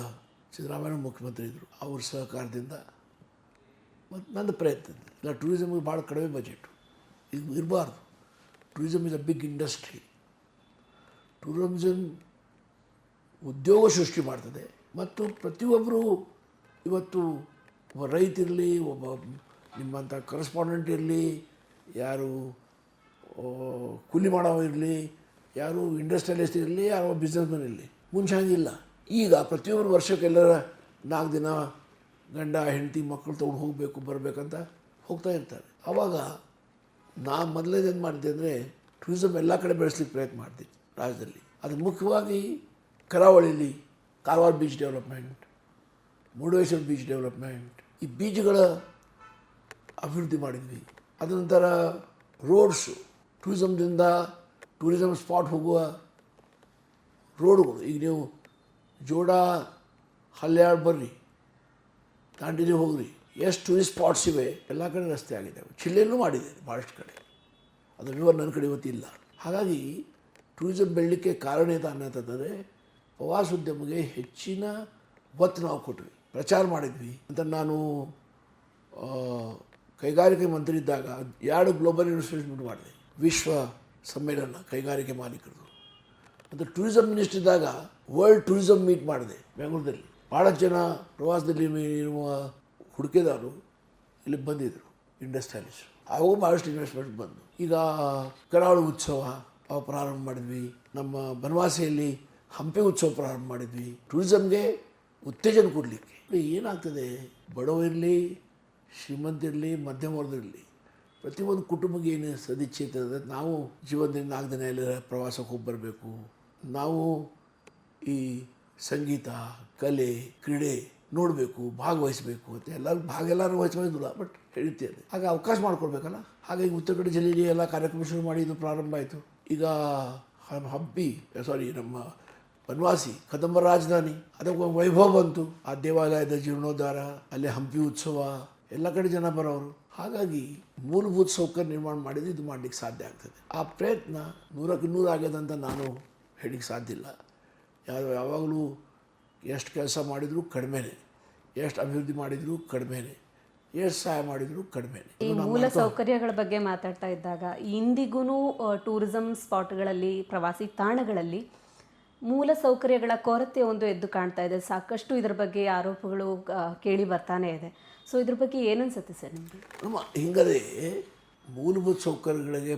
ಸಿದ್ದರಾಮಯ್ಯ ಮುಖ್ಯಮಂತ್ರಿ ಇದ್ದರು, ಅವ್ರ ಸಹಕಾರದಿಂದ ಮತ್ತು ನನ್ನ ಪ್ರಯತ್ನದಿಂದ. ಇಲ್ಲ, ಟೂರಿಸಮ್ಗೆ ಭಾಳ ಕಡಿಮೆ ಬಜೆಟು ಇದು ಇರಬಾರ್ದು. Tourism is a big industry. Tourism ಉದ್ಯೋಗ ಸೃಷ್ಟಿ ಮಾಡ್ತದೆ. ಮತ್ತು ಪ್ರತಿಯೊಬ್ಬರು ಇವತ್ತು ಒಬ್ಬ ರೈತಿರಲಿ, ಒಬ್ಬ ನಿಮ್ಮಂಥ ಕರೆಸ್ಪಾಂಡೆಂಟ್ ಇರಲಿ, ಯಾರು ಕೂಲಿ ಮಾಡೋವು ಇರಲಿ, ಯಾರು ಇಂಡಸ್ಟ್ರಿಯಲಿಸ್ಟ್ ಇರಲಿ, ಯಾರೋ ಬಿಸ್ನೆಸ್ಮನ್ ಇರಲಿ, ಮುಂಚೆ ಹಂಗಿಲ್ಲ. ಈಗ ಪ್ರತಿಯೊಬ್ಬರು ವರ್ಷಕ್ಕೆಲ್ಲರ 4 ದಿನ ಗಂಡ ಹೆಂಡತಿ ಮಕ್ಕಳು ತೊಗೊಂಡು ಹೋಗಬೇಕು ಬರಬೇಕಂತ ಹೋಗ್ತಾ ಇರ್ತಾರೆ. ಆವಾಗ ನಾನು ಮೊದಲೇದೇನು ಮಾಡಿದ್ದೆ ಅಂದರೆ ಟೂರಿಸಮ್ ಎಲ್ಲ ಕಡೆ ಬೆಳೆಸ್ಲಿಕ್ಕೆ ಪ್ರಯತ್ನ ಮಾಡ್ತೀನಿ ರಾಜ್ಯದಲ್ಲಿ. ಅದು ಮುಖ್ಯವಾಗಿ ಕರಾವಳಿಯಲ್ಲಿ Karwar beach development, Murudeshwar beach development, ಈ ಬೀಚ್ಗಳ ಅಭಿವೃದ್ಧಿ ಮಾಡಿದ್ವಿ. ಅದ ನಂತರ ರೋಡ್ಸು, ಟೂರಿಸಮ್ದಿಂದ ಟೂರಿಸಮ್ ಸ್ಪಾಟ್ ಹೋಗುವ ರೋಡ್ಗಳು. ಈಗ ನೀವು ಜೋಡ ಹಲ್ಯಾಳ್ ಬರ್ರಿ, ದಾಂಡೇಲಿ ಹೋಗ್ರಿ, ಎಷ್ಟು ಟೂರಿಸ್ಟ್ ಸ್ಪಾಟ್ಸ್ ಇವೆ, ಎಲ್ಲ ಕಡೆ ರಸ್ತೆ ಆಗಿದೆ. ಚಿಲ್ಲೆಯಲ್ಲೂ ಮಾಡಿದ್ದೇನೆ ಭಾಳಷ್ಟು ಕಡೆ. ಅದು ವಿವರ ನನ್ನ ಕಡೆ ಇವತ್ತಿಲ್ಲ. ಹಾಗಾಗಿ ಟೂರಿಸಮ್ ಬೆಳಲಿಕ್ಕೆ ಕಾರಣ ಏನು ಅನ್ನೋದಂದರೆ ಪ್ರವಾಸೋದ್ಯಮಿಗೆ ಹೆಚ್ಚಿನ ಒತ್ತು ನಾವು ಕೊಟ್ವಿ, ಪ್ರಚಾರ ಮಾಡಿದ್ವಿ ಅಂತ. ನಾನು ಕೈಗಾರಿಕೆ ಮಂತ್ರಿ ಇದ್ದಾಗ 2 ಗ್ಲೋಬಲ್ ಇನ್ವೆಸ್ಟ್ಮೆಂಟ್ ಮಾಡಿದೆ, ವಿಶ್ವ ಸಮ್ಮೇಳನ ಕೈಗಾರಿಕೆ ಮಾಲೀಕರದು. ಮತ್ತು ಟೂರಿಸಂ ಮಿನಿಸ್ಟರ್ ಇದ್ದಾಗ ವರ್ಲ್ಡ್ ಟೂರಿಸಂ ಮೀಟ್ ಮಾಡಿದೆ ಬೆಂಗಳೂರಲ್ಲಿ. ಭಾಳ ಜನ ಪ್ರವಾಸದಲ್ಲಿ ಇರುವ ಹುಡುಕಿದಾರರು ಇಲ್ಲಿ ಬಂದಿದ್ದರು, ಇಂಡಸ್ಟ್ರಿಯಲಿಸ್ಟ್. ಅವು ಭಾಳಷ್ಟು ಇನ್ವೆಸ್ಟ್ಮೆಂಟ್ ಬಂದು. ಈಗ ಕರಾವಳಿ ಉತ್ಸವ ಅವು ಪ್ರಾರಂಭ ಮಾಡಿದ್ವಿ. ನಮ್ಮ ಬನವಾಸಿಯಲ್ಲಿ ಹಂಪಿ ಉತ್ಸವ ಪ್ರಾರಂಭ ಮಾಡಿದ್ವಿ, ಟೂರಿಸಮ್ಗೆ ಉತ್ತೇಜನ ಕೊಡಲಿಕ್ಕೆ. ಏನಾಗ್ತದೆ, ಬಡವರಿರಲಿ, ಶ್ರೀಮಂತರಿರಲಿ, ಮಧ್ಯಮ ವರ್ಗದಿರಲಿ, ಪ್ರತಿಯೊಂದು ಕುಟುಂಬಕ್ಕೆ ಏನು ಸದಿಚ್ಛೆ ಇರ್ತದೆ. ನಾವು ಜೀವನದಿಂದ 4 ದಿನ ಎಲ್ಲ ಪ್ರವಾಸಕ್ಕೆ ಹೋಗಿ ಬರಬೇಕು, ನಾವು ಈ ಸಂಗೀತ, ಕಲೆ, ಕ್ರೀಡೆ ನೋಡಬೇಕು, ಭಾಗವಹಿಸಬೇಕು ಅಂತ. ಎಲ್ಲರೂ ವಹಿಸೋದಿಲ್ಲ, ಬಟ್ ಹೇಳ್ತೇನೆ. ಹಾಗೆ ಅವಕಾಶ ಮಾಡಿಕೊಡ್ಬೇಕಲ್ಲ. ಹಾಗಾಗಿ ಉತ್ತರ ಕನ್ನಡ ಜಿಲ್ಲೆಯಲ್ಲಿ ಎಲ್ಲ ಕಾರ್ಯಕ್ರಮ ಶುರು ಮಾಡಿ ಇದು ಪ್ರಾರಂಭ ಆಯಿತು. ಈಗ ನಮ್ಮ ಬನವಾಸಿ ಕದಂಬ ರಾಜಧಾನಿ, ಅದಕ್ಕೆ ವೈಭವ ಬಂತು. ಆ ದೇವಾಲಯದ ಜೀರ್ಣೋದ್ಧಾರ, ಅಲ್ಲಿ ಹಂಪಿ ಉತ್ಸವ, ಎಲ್ಲ ಕಡೆ ಜನ ಬರೋರು. ಹಾಗಾಗಿ ಮೂಲಭೂತ ಸೌಕರ್ಯ ನಿರ್ಮಾಣ ಮಾಡಿದ್ದು ಇದು ಮಾಡಲಿಕ್ಕೆ ಸಾಧ್ಯ ಆಗ್ತದೆ. ಆ ಪ್ರಯತ್ನ 100ಕ್ಕೆ 100 ಆಗ್ಯದಂತ ನಾನು ಹೇಳಲಿಕ್ಕೆ ಸಾಧ್ಯ ಇಲ್ಲ. ಯಾವಾಗಲೂ ಎಷ್ಟು ಕೆಲಸ ಮಾಡಿದರೂ ಕಡಿಮೆನೇ, ಎಷ್ಟು ಅಭಿವೃದ್ಧಿ ಮಾಡಿದರೂ ಕಡಿಮೆನೇ, ಎಷ್ಟು ಸಹಾಯ ಮಾಡಿದರೂ ಕಡಿಮೆನೇ. ಈ ಮೂಲ ಸೌಕರ್ಯಗಳ ಬಗ್ಗೆ ಮಾತಾಡ್ತಾ ಇದ್ದಾಗ ಇಂದಿಗೂ ಟೂರಿಸಂ ಸ್ಪಾಟ್ಗಳಲ್ಲಿ, ಪ್ರವಾಸಿ ತಾಣಗಳಲ್ಲಿ ಮೂಲ ಸೌಕರ್ಯಗಳ ಕೊರತೆ ಒಂದು ಎದ್ದು ಕಾಣ್ತಾ ಇದೆ. ಸಾಕಷ್ಟು ಇದರ ಬಗ್ಗೆ ಆರೋಪಗಳು ಕೇಳಿ ಬರ್ತಾನೆ ಇದೆ. ಸೊ ಇದ್ರ ಬಗ್ಗೆ ಏನನ್ಸುತ್ತೆ ಸರ್ ನಿಮಗೆ? ಹಿಂಗದೆ ಮೂಲಭೂತ ಸೌಕರ್ಯಗಳಿಗೆ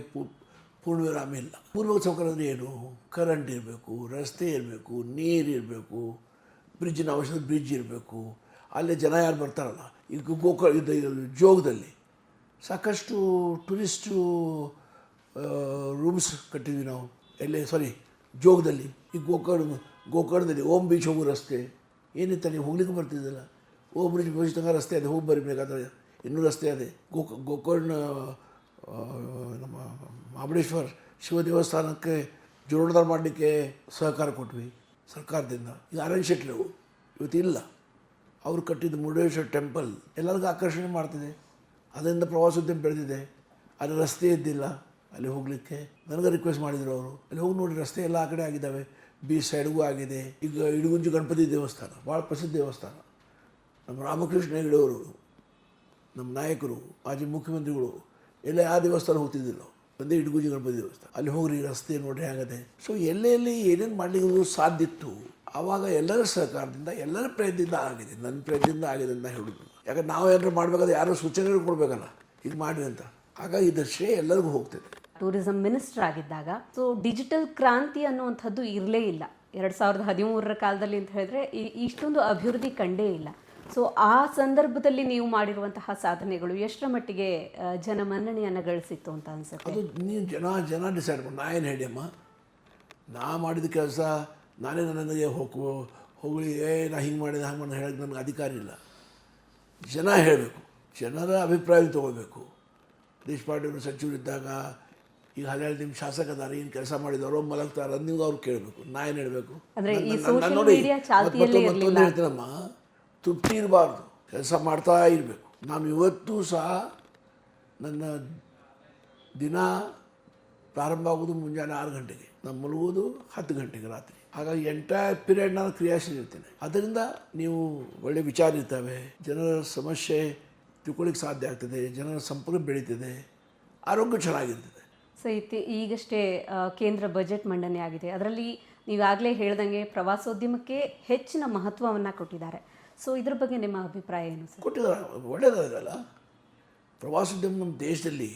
ಪೂರ್ಣ ವಿರಾಮ ಇಲ್ಲ. ಮೂಲಭೂತ ಸೌಕರ್ಯ ಅಂದರೆ ಏನು? ಕರೆಂಟ್ ಇರಬೇಕು, ರಸ್ತೆ ಇರಬೇಕು, ನೀರು ಇರಬೇಕು, ಬ್ರಿಡ್ಜಿನ ಅವಶ್ಯಕತೆ ಬ್ರಿಡ್ಜ್ ಇರಬೇಕು. ಅಲ್ಲೇ ಜನ ಯಾರು ಬರ್ತಾರಲ್ಲ, ಈಗ ಜೋಗದಲ್ಲಿ ಸಾಕಷ್ಟು ಟೂರಿಸ್ಟು ರೂಮ್ಸ್ ಕಟ್ಟಿದ್ವಿ ನಾವು. ಜೋಗದಲ್ಲಿ, ಈ ಗೋಕರ್ಣದಲ್ಲಿ ಓಮ್ ಬೀಚ್ ಹೋಗೋ ರಸ್ತೆ ಏನಿತ್ತ, ನೀವು ಹೋಗ್ಲಿಕ್ಕೆ ಬರ್ತಿದ್ದಲ್ಲ. ಓಮ್ ಬೀಚ್ ತನಕ ರಸ್ತೆ ಇದೆ, ಹೋಗಿ ಬರಬೇಕಾದ್ರೆ ಇನ್ನೂ ರಸ್ತೆ ಇದೆ. ಗೋಕರ್ಣ ನಮ್ಮ ಮಹಾಬಳೇಶ್ವರ ಶಿವ ದೇವಸ್ಥಾನಕ್ಕೆ ಜೀರ್ಣೋದ್ಧಾರ ಮಾಡಲಿಕ್ಕೆ ಸಹಕಾರ ಕೊಟ್ವಿ ಸರ್ಕಾರದಿಂದ. ಈಗ ಆರ್.ಎನ್. ಶೆಟ್ಟಿ ಇವತ್ತಿಲ್ಲ, ಅವರು ಕಟ್ಟಿದ ಮುರುಡೇಶ್ವರ ಟೆಂಪಲ್ ಎಲ್ಲರಿಗೂ ಆಕರ್ಷಣೆ ಮಾಡ್ತಿದೆ. ಅದರಿಂದ ಪ್ರವಾಸೋದ್ಯಮ ಬೆಳೆದಿದೆ. ಅಲ್ಲಿ ರಸ್ತೆ ಇದ್ದಿಲ್ಲ ಅಲ್ಲಿ ಹೋಗಲಿಕ್ಕೆ. ನನಗೆ ರಿಕ್ವೆಸ್ಟ್ ಮಾಡಿದರು ಅವರು, ಅಲ್ಲಿ ಹೋಗಿ ನೋಡಿ ರಸ್ತೆ ಎಲ್ಲ ಆ ಕಡೆ ಆಗಿದ್ದಾವೆ, ಬೀಚ್ ಸೈಡ್ಗೂ ಆಗಿದೆ. ಈಗ ಇಡಗುಂಜಿ ಗಣಪತಿ ದೇವಸ್ಥಾನ ಭಾಳ ಪ್ರಸಿದ್ಧ ದೇವಸ್ಥಾನ. ನಮ್ಮ ರಾಮಕೃಷ್ಣ ಹೆಗಡೆಯವರು, ನಮ್ಮ ನಾಯಕರು, ಮಾಜಿ ಮುಖ್ಯಮಂತ್ರಿಗಳು ಎಲ್ಲ ಆ ದೇವಸ್ಥಾನ ಹೋಗ್ತಿದ್ದಿಲ್ಲ, ಒಂದೇ ಇಡಗುಂಜಿ ಗಣಪತಿ ದೇವಸ್ಥಾನ. ಅಲ್ಲಿ ಹೋಗ್ರಿ, ರಸ್ತೆ ನೋಡ್ರಿ ಆಗದೆ. ಸೊ ಎಲ್ಲೆಲ್ಲಿ ಏನೇನು ಮಾಡಲಿಕ್ಕೆ ಸಾಧ್ಯ ಇತ್ತು, ಆವಾಗ ಎಲ್ಲರ ಸಹಕಾರದಿಂದ, ಎಲ್ಲರ ಪ್ರಯತ್ನದಿಂದ ಆಗಿದೆ. ನನ್ನ ಪ್ರಯತ್ನದಿಂದ ಆಗಿದೆ ಅಂತ ಹೇಳೋದು. ಯಾಕಂದ್ರೆ ನಾವು ಏನಾರು ಮಾಡಬೇಕಾದ್ರೆ ಯಾರೋ ಸೂಚನೆಗಳು ಕೊಡಬೇಕಲ್ಲ, ಈಗ ಮಾಡಿರಿ ಅಂತ. ಹಾಗಾಗಿ ಇದರ ಶ್ರೇಯ ಎಲ್ಲರಿಗೂ ಹೋಗ್ತದೆ. ಟೂರಿಸಂ ಮಿನಿಸ್ಟರ್ ಆಗಿದ್ದಾಗ ಸೊ ಡಿಜಿಟಲ್ ಕ್ರಾಂತಿ ಅನ್ನುವಂಥದ್ದು ಇರಲೇ ಇಲ್ಲ. 2013 ಕಾಲದಲ್ಲಿ ಅಂತ ಹೇಳಿದ್ರೆ ಇಷ್ಟೊಂದು ಅಭಿವೃದ್ಧಿ ಕಂಡೇ ಇಲ್ಲ. ಸೊ ಆ ಸಂದರ್ಭದಲ್ಲಿ ನೀವು ಮಾಡಿರುವಂತಹ ಸಾಧನೆಗಳು ಎಷ್ಟರ ಮಟ್ಟಿಗೆ ಜನಮನ್ನಣೆಯನ್ನು ಗಳಿಸಿತ್ತು ಅಂತ ಅನ್ಸುತ್ತೆ? ಅದು ನೀವು ಜನ ಡಿಸೈಡ್ ಮಾಡಿ. ನಾ ಏನು ಹೇಳಿಯಮ್ಮ, ನಾ ಮಾಡಿದ ಕೆಲಸ ನಾನೇ ನನಗೆ ಹೋಗಲಿ, ನಾ ಹಿಂಗೆ ಮಾಡಿದೆ ಹಂಗೆ ಮಾಡಿ ಹೇಳೋಕ್ಕೆ ನನಗೆ ಅಧಿಕಾರ ಇಲ್ಲ. ಜನ ಹೇಳಬೇಕು, ಜನರ ಅಭಿಪ್ರಾಯ ತೊಗೋಬೇಕು. ದೇಶಪಾಂಡೆಯವರು ಸಚಿವರಿದ್ದಾಗ ಈಗ 17 ನಿಮ್ಮ ಶಾಸಕದಾರ ಏನು ಕೆಲಸ ಮಾಡಿದವರು ಮಲಗ್ತಾರೆ, ನೀವು ಅವ್ರು ಕೇಳಬೇಕು. ನಾ ಏನು ಹೇಳಬೇಕು? ನೋಡಿ, ಮತ್ತೊಂದು ಹೇಳ್ತೀನಮ್ಮ, ತೃಪ್ತಿ ಇರಬಾರ್ದು, ಕೆಲಸ ಮಾಡ್ತಾ ಇರಬೇಕು. ನಾನು ಇವತ್ತೂ ಸಹ ನನ್ನ ದಿನ ಪ್ರಾರಂಭ ಆಗೋದು ಮುಂಜಾನೆ 6 ಗಂಟೆಗೆ, ನಾನು ಮಲಗೋದು 10 ಗಂಟೆಗೆ ರಾತ್ರಿ. ಹಾಗಾಗಿ ಎಂಟೈರ್ ಪೀರಿಯಡ್ ನಾನು ಕ್ರಿಯಾಶೀಲ ಇರ್ತೇನೆ. ಅದರಿಂದ ನೀವು ಒಳ್ಳೆ ವಿಚಾರ ಇರ್ತವೆ, ಜನರ ಸಮಸ್ಯೆ ತಿಳ್ಕೊಳ್ಳಿಕ್ಕೆ ಸಾಧ್ಯ ಆಗ್ತದೆ, ಜನರ ಸಂಪರ್ಕ ಬೆಳೀತದೆ, ಆರೋಗ್ಯ ಚೆನ್ನಾಗಿರ್ತದೆ. ಸೊ ಈಗಷ್ಟೇ ಕೇಂದ್ರ ಬಜೆಟ್ ಮಂಡನೆ ಆಗಿದೆ. ಅದರಲ್ಲಿ ನೀವಾಗಲೇ ಹೇಳ್ದಂಗೆ ಪ್ರವಾಸೋದ್ಯಮಕ್ಕೆ ಹೆಚ್ಚಿನ ಮಹತ್ವವನ್ನು ಕೊಟ್ಟಿದ್ದಾರೆ. ಸೊ ಇದ್ರ ಬಗ್ಗೆ ನಿಮ್ಮ ಅಭಿಪ್ರಾಯ ಏನು ಸರ್? ಕೊಟ್ಟಿದ್ದಾರೆ, ಒಳ್ಳೆಯದಾಗಲ್ಲ. ಪ್ರವಾಸೋದ್ಯಮ ನಮ್ಮ ದೇಶದಲ್ಲಿ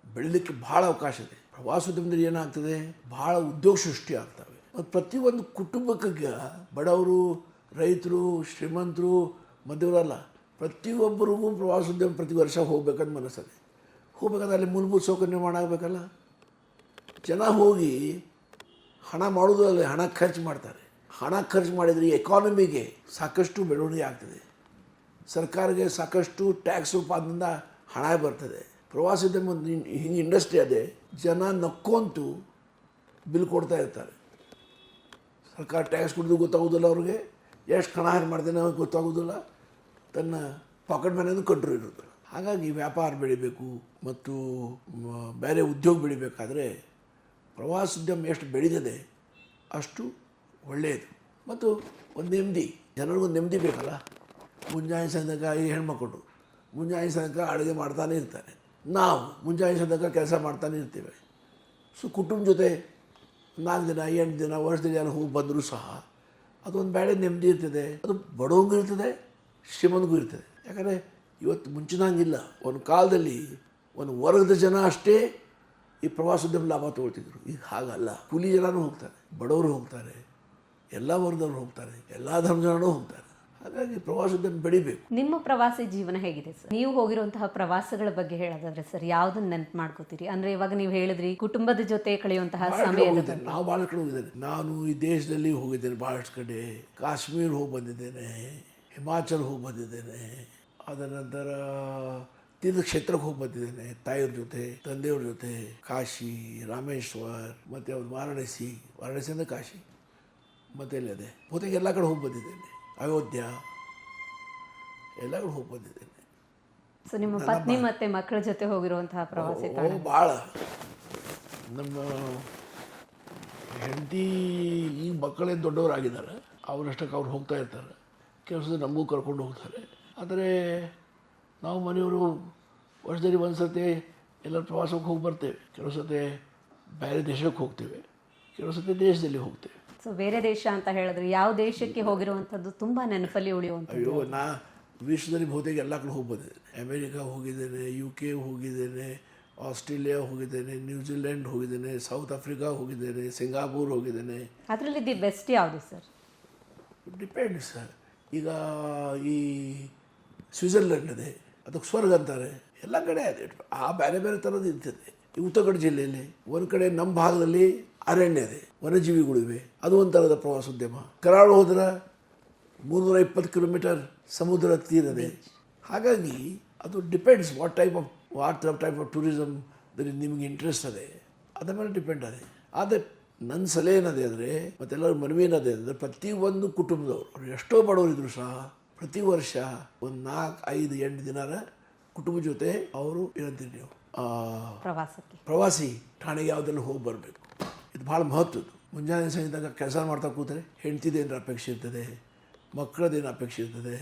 ಬೆಳೀಲಿಕ್ಕೆ ಭಾಳ ಅವಕಾಶ ಇದೆ. ಪ್ರವಾಸೋದ್ಯಮದಲ್ಲಿ ಏನಾಗ್ತದೆ, ಭಾಳ ಉದ್ಯೋಗ ಸೃಷ್ಟಿ ಆಗ್ತವೆ. ಮತ್ತು ಪ್ರತಿಯೊಂದು ಕುಟುಂಬಕ್ಕೆ, ಬಡವರು, ರೈತರು, ಶ್ರೀಮಂತರು, ಮಧ್ಯವರಲ್ಲ, ಪ್ರತಿಯೊಬ್ಬರಿಗೂ ಪ್ರವಾಸೋದ್ಯಮ ಪ್ರತಿ ವರ್ಷ ಹೋಗ್ಬೇಕಂತ ಮನಸ್ಸದೆ. ಹೋಗ್ಬೇಕಾದ್ರೆ ಅಲ್ಲಿ ಮೂಲಭೂತ ಸೌಕರ್ಯ ನಿರ್ಮಾಣ ಆಗಬೇಕಲ್ಲ. ಜನ ಹೋಗಿ ಹಣ ಮಾಡೋದು ಅಲ್ಲ, ಹಣ ಖರ್ಚು ಮಾಡ್ತಾರೆ. ಹಣ ಖರ್ಚು ಮಾಡಿದರೆ ಎಕಾನಮಿಗೆ ಸಾಕಷ್ಟು ಬೆಳವಣಿಗೆ ಆಗ್ತದೆ, ಸರ್ಕಾರಕ್ಕೆ ಸಾಕಷ್ಟು ಟ್ಯಾಕ್ಸ್ ರೂಪದಿಂದ ಹಣ ಬರ್ತದೆ. ಪ್ರವಾಸೋದ್ಯಮ ಹಿಂಗೆ ಇಂಡಸ್ಟ್ರಿ ಅದೇ, ಜನ ನಕ್ಕೊಂತು ಬಿಲ್ ಕೊಡ್ತಾ ಇರ್ತಾರೆ. ಸರ್ಕಾರ ಟ್ಯಾಕ್ಸ್ ಕೊಡೋದು ಗೊತ್ತಾಗೋದಿಲ್ಲ ಅವ್ರಿಗೆ, ಎಷ್ಟು ಹಣ ಹಾಕಿ ಮಾಡ್ತೇನೆ ಅವ್ರಿಗೆ ಗೊತ್ತಾಗೋದಿಲ್ಲ, ತನ್ನ ಪಾಕೆಟ್ ಮನೆಯೂ ಕಂಟ್ರೋಲ್ ಇರೋದಿಲ್ಲ. ಹಾಗಾಗಿ ವ್ಯಾಪಾರ ಬೆಳಿಬೇಕು ಮತ್ತು ಬೇರೆ ಉದ್ಯೋಗ ಬೆಳಿಬೇಕಾದ್ರೆ ಪ್ರವಾಸೋದ್ಯಮ ಎಷ್ಟು ಬೆಳೀತದೆ ಅಷ್ಟು ಒಳ್ಳೆಯದು. ಮತ್ತು ಒಂದು ನೆಮ್ಮದಿ, ಜನರಿಗೊಂದು ನೆಮ್ಮದಿ ಬೇಕಲ್ಲ. ಮುಂಜಾನೆ ಸಂದಕ ಈ ಹೆಣ್ಮಕ್ಳು ಮುಂಜಾನೆ ಸಂದಕ ಅಡುಗೆ ಮಾಡ್ತಾನೆ ಇರ್ತಾರೆ, ನಾವು ಮುಂಜಾನೆ ಸಂದಕ ಕೆಲಸ ಮಾಡ್ತಾನೆ ಇರ್ತೇವೆ. ಸೊ ಕುಟುಂಬ ಜೊತೆ 4 ದಿನ 8 ದಿನ ವರ್ಷದಲ್ಲಿ ಯಾರು ಹೋಗಿ ಬಂದರೂ ಸಹ ಅದೊಂದು ಬೇಳೆ ನೆಮ್ಮದಿ ಇರ್ತದೆ. ಅದು ಬಡವಂಗೂ ಇರ್ತದೆ, ಶ್ರೀಮಂತಗೂ ಇರ್ತದೆ. ಯಾಕಂದರೆ ಇವತ್ತು ಮುಂಚಿನಂಗಿಲ್ಲ. ಒಂದು ಕಾಲದಲ್ಲಿ ಒಂದು ವರ್ಗದ ಜನ ಅಷ್ಟೇ ಈ ಪ್ರವಾಸೋದ್ಯಮ ಲಾಭ ತೊಗೊಳ್ತಿದ್ರು. ಈಗ ಹಾಗಲ್ಲ, ಕೂಲಿ ಜನನೂ ಹೋಗ್ತಾರೆ, ಬಡವರು ಹೋಗ್ತಾರೆ, ಎಲ್ಲ ವರ್ಗದವರು ಹೋಗ್ತಾರೆ, ಎಲ್ಲ ಧರ್ಮ ಜನರೂ ಹೋಗ್ತಾರೆ. ಹಾಗಾಗಿ ಪ್ರವಾಸೋದ್ಯಮ ಬೆಳಿಬೇಕು. ನಿಮ್ಮ ಪ್ರವಾಸಿ ಜೀವನ ಹೇಗಿದೆ ಸರ್? ನೀವು ಹೋಗಿರುವಂತಹ ಪ್ರವಾಸಗಳ ಬಗ್ಗೆ ಹೇಳೋದಾದ್ರೆ ಸರ್, ಯಾವುದನ್ನ ನೆನಪು ಮಾಡ್ಕೋತೀರಿ? ಅಂದ್ರೆ ಇವಾಗ ನೀವು ಹೇಳಿದ್ರಿ ಕುಟುಂಬದ ಜೊತೆ ಕಳೆಯುವಂತಹ ಸಮಯದ. ನಾವು ಭಾಳ ಕಡೆ ಹೋಗಿದ್ದೇನೆ. ನಾನು ಈ ದೇಶದಲ್ಲಿ ಹೋಗಿದ್ದೇನೆ ಭಾಳಷ್ಟು ಕಡೆ. ಕಾಶ್ಮೀರ ಹೋಗಿ ಬಂದಿದ್ದೇನೆ, ಹಿಮಾಚಲ್ ಹೋಗಿ ಬಂದಿದ್ದೇನೆ, ಅದರ ನಂತರ ತೀರ್ಥಕ್ಷೇತ್ರಕ್ಕೆ ಹೋಗಿ ಬಂದಿದ್ದೇನೆ ತಾಯಿಯವ್ರ ಜೊತೆ, ತಂದೆಯವ್ರ ಜೊತೆ. ಕಾಶಿ, ರಾಮೇಶ್ವರ್, ಮತ್ತು ಅವ್ರು ವಾರಾಣಸಿ ಅಂದರೆ ಕಾಶಿ, ಮತ್ತೆ ಎಲ್ಲದೆ ಬಹುತೇಕ ಎಲ್ಲ ಕಡೆ ಹೋಗಿ ಬಂದಿದ್ದೇನೆ. ಅಯೋಧ್ಯ, ಎಲ್ಲ ಕಡೆ ಹೋಗಿ ಬಂದಿದ್ದೇನೆ. ಸೊ ನಿಮ್ಮ ಪತ್ನಿ ಮತ್ತೆ ಮಕ್ಕಳ ಜೊತೆ ಹೋಗಿರುವಂತಹ ಪ್ರವಾಸಿ ಭಾಳ. ನಮ್ಮ ಹೆಂಡತಿ ಈಗ ಮಕ್ಕಳೇನು ದೊಡ್ಡವರಾಗಿದ್ದಾರೆ, ಅವರಷ್ಟಕ್ಕೆ ಅವ್ರು ಹೋಗ್ತಾ ಇರ್ತಾರೆ. ಕೆಲಸದ ನಮಗೂ ಕರ್ಕೊಂಡು ಹೋಗ್ತಾರೆ. ಆದರೆ ನಾವು ಮನೆಯವರು ವರ್ಷದಲ್ಲಿ ಒಂದು ಸರ್ತಿ ಎಲ್ಲರೂ ಪ್ರವಾಸಕ್ಕೆ ಹೋಗಿ ಬರ್ತೇವೆ. ಕೆಲವು ಸತಿ ಬೇರೆ ದೇಶಕ್ಕೆ ಹೋಗ್ತೇವೆ, ಕೆಲವು ಸತಿ ದೇಶದಲ್ಲಿ ಹೋಗ್ತೇವೆ. ಸೊ ಬೇರೆ ದೇಶ ಅಂತ ಹೇಳಿದ್ರೆ ಯಾವ ದೇಶಕ್ಕೆ ಹೋಗಿರುವಂಥದ್ದು ತುಂಬ ನೆನಪಲ್ಲಿ ಉಳಿಯುವಂಥದ್ದು? ಅಯ್ಯೋ, ನಾ ವಿಶ್ವದಲ್ಲಿ ಬಹುತೇಕ ಎಲ್ಲ ಕಡೆ ಹೋಗಿ ಬಂದಿದ್ದೇನೆ. ಅಮೇರಿಕಾ ಹೋಗಿದ್ದೇನೆ, UK ಹೋಗಿದ್ದೇನೆ, ಆಸ್ಟ್ರೇಲಿಯಾ ಹೋಗಿದ್ದೇನೆ, ನ್ಯೂಜಿಲೆಂಡ್ ಹೋಗಿದ್ದೇನೆ, ಸೌತ್ ಆಫ್ರಿಕಾ ಹೋಗಿದ್ದೇನೆ, ಸಿಂಗಾಪುರ್ ಹೋಗಿದ್ದೇನೆ. ಅದರಲ್ಲಿ ದಿ ಬೆಸ್ಟ್ ಯಾವುದು ಸರ್? Depends sir. ಈಗ ಈ ಸ್ವಿಟ್ಜರ್ಲೆಂಡ್ ಇದೆ, ಅದಕ್ಕೆ ಸ್ವರ್ಗ ಅಂತಾರೆ. ಎಲ್ಲ ಕಡೆ ಅದೇ ಆ ಬೇರೆ ಬೇರೆ ಥರದ್ದು ಇರ್ತದೆ. ಈ ಉತ್ತರಕನ್ನಡ ಜಿಲ್ಲೆಯಲ್ಲಿ ಒಂದು ಕಡೆ ನಮ್ಮ ಭಾಗದಲ್ಲಿ ಅರಣ್ಯ ಇದೆ, ವನ್ಯಜೀವಿಗಳಿವೆ, ಅದು ಒಂಥರದ ಪ್ರವಾಸೋದ್ಯಮ. ಕರಾಳ ಹೋದ್ರೆ 320 ಕಿಲೋಮೀಟರ್ ಸಮುದ್ರ ತೀರದೆ. ಹಾಗಾಗಿ ಅದು depends what type of tourism ನಿಮಗೆ ಇಂಟ್ರೆಸ್ಟ್ ಅದೇ, ಅದ್ರ ಮೇಲೆ ಡಿಪೆಂಡ್ ಅದೇ. ಆದರೆ ನನ್ನ ಸಲಹೆ ಏನದೆ ಅಂದರೆ, ಮತ್ತೆಲ್ಲರ ಮನವಿ ಏನದೆ ಅಂದರೆ, ಪ್ರತಿಯೊಂದು ಕುಟುಂಬದವರು ಅವ್ರು ಎಷ್ಟೋ ಬಡವರಿದ್ರು ಸಹ ಪ್ರತಿ ವರ್ಷ ಒಂದು 4, 5, 8 ದಿನಾರ ಕುಟುಂಬ ಜೊತೆ ಅವರು ಏನಂತೀರಿ ನೀವು ಪ್ರವಾಸಿ ಠಾಣೆಗೆ ಯಾವುದೆಲ್ಲ ಹೋಗಿ ಬರಬೇಕು. ಇದು ಭಾಳ ಮಹತ್ವದ್ದು. ಮುಂಜಾನೆ ಸಂಜೆದಾಗ ಕೆಲಸ ಮಾಡ್ತಾ ಕೂತರೆ ಹೆಂಡ್ತಿದೇನು ಅಪೇಕ್ಷೆ ಇರ್ತದೆ, ಮಕ್ಕಳದೇನು ಅಪೇಕ್ಷೆ ಇರ್ತದೆ,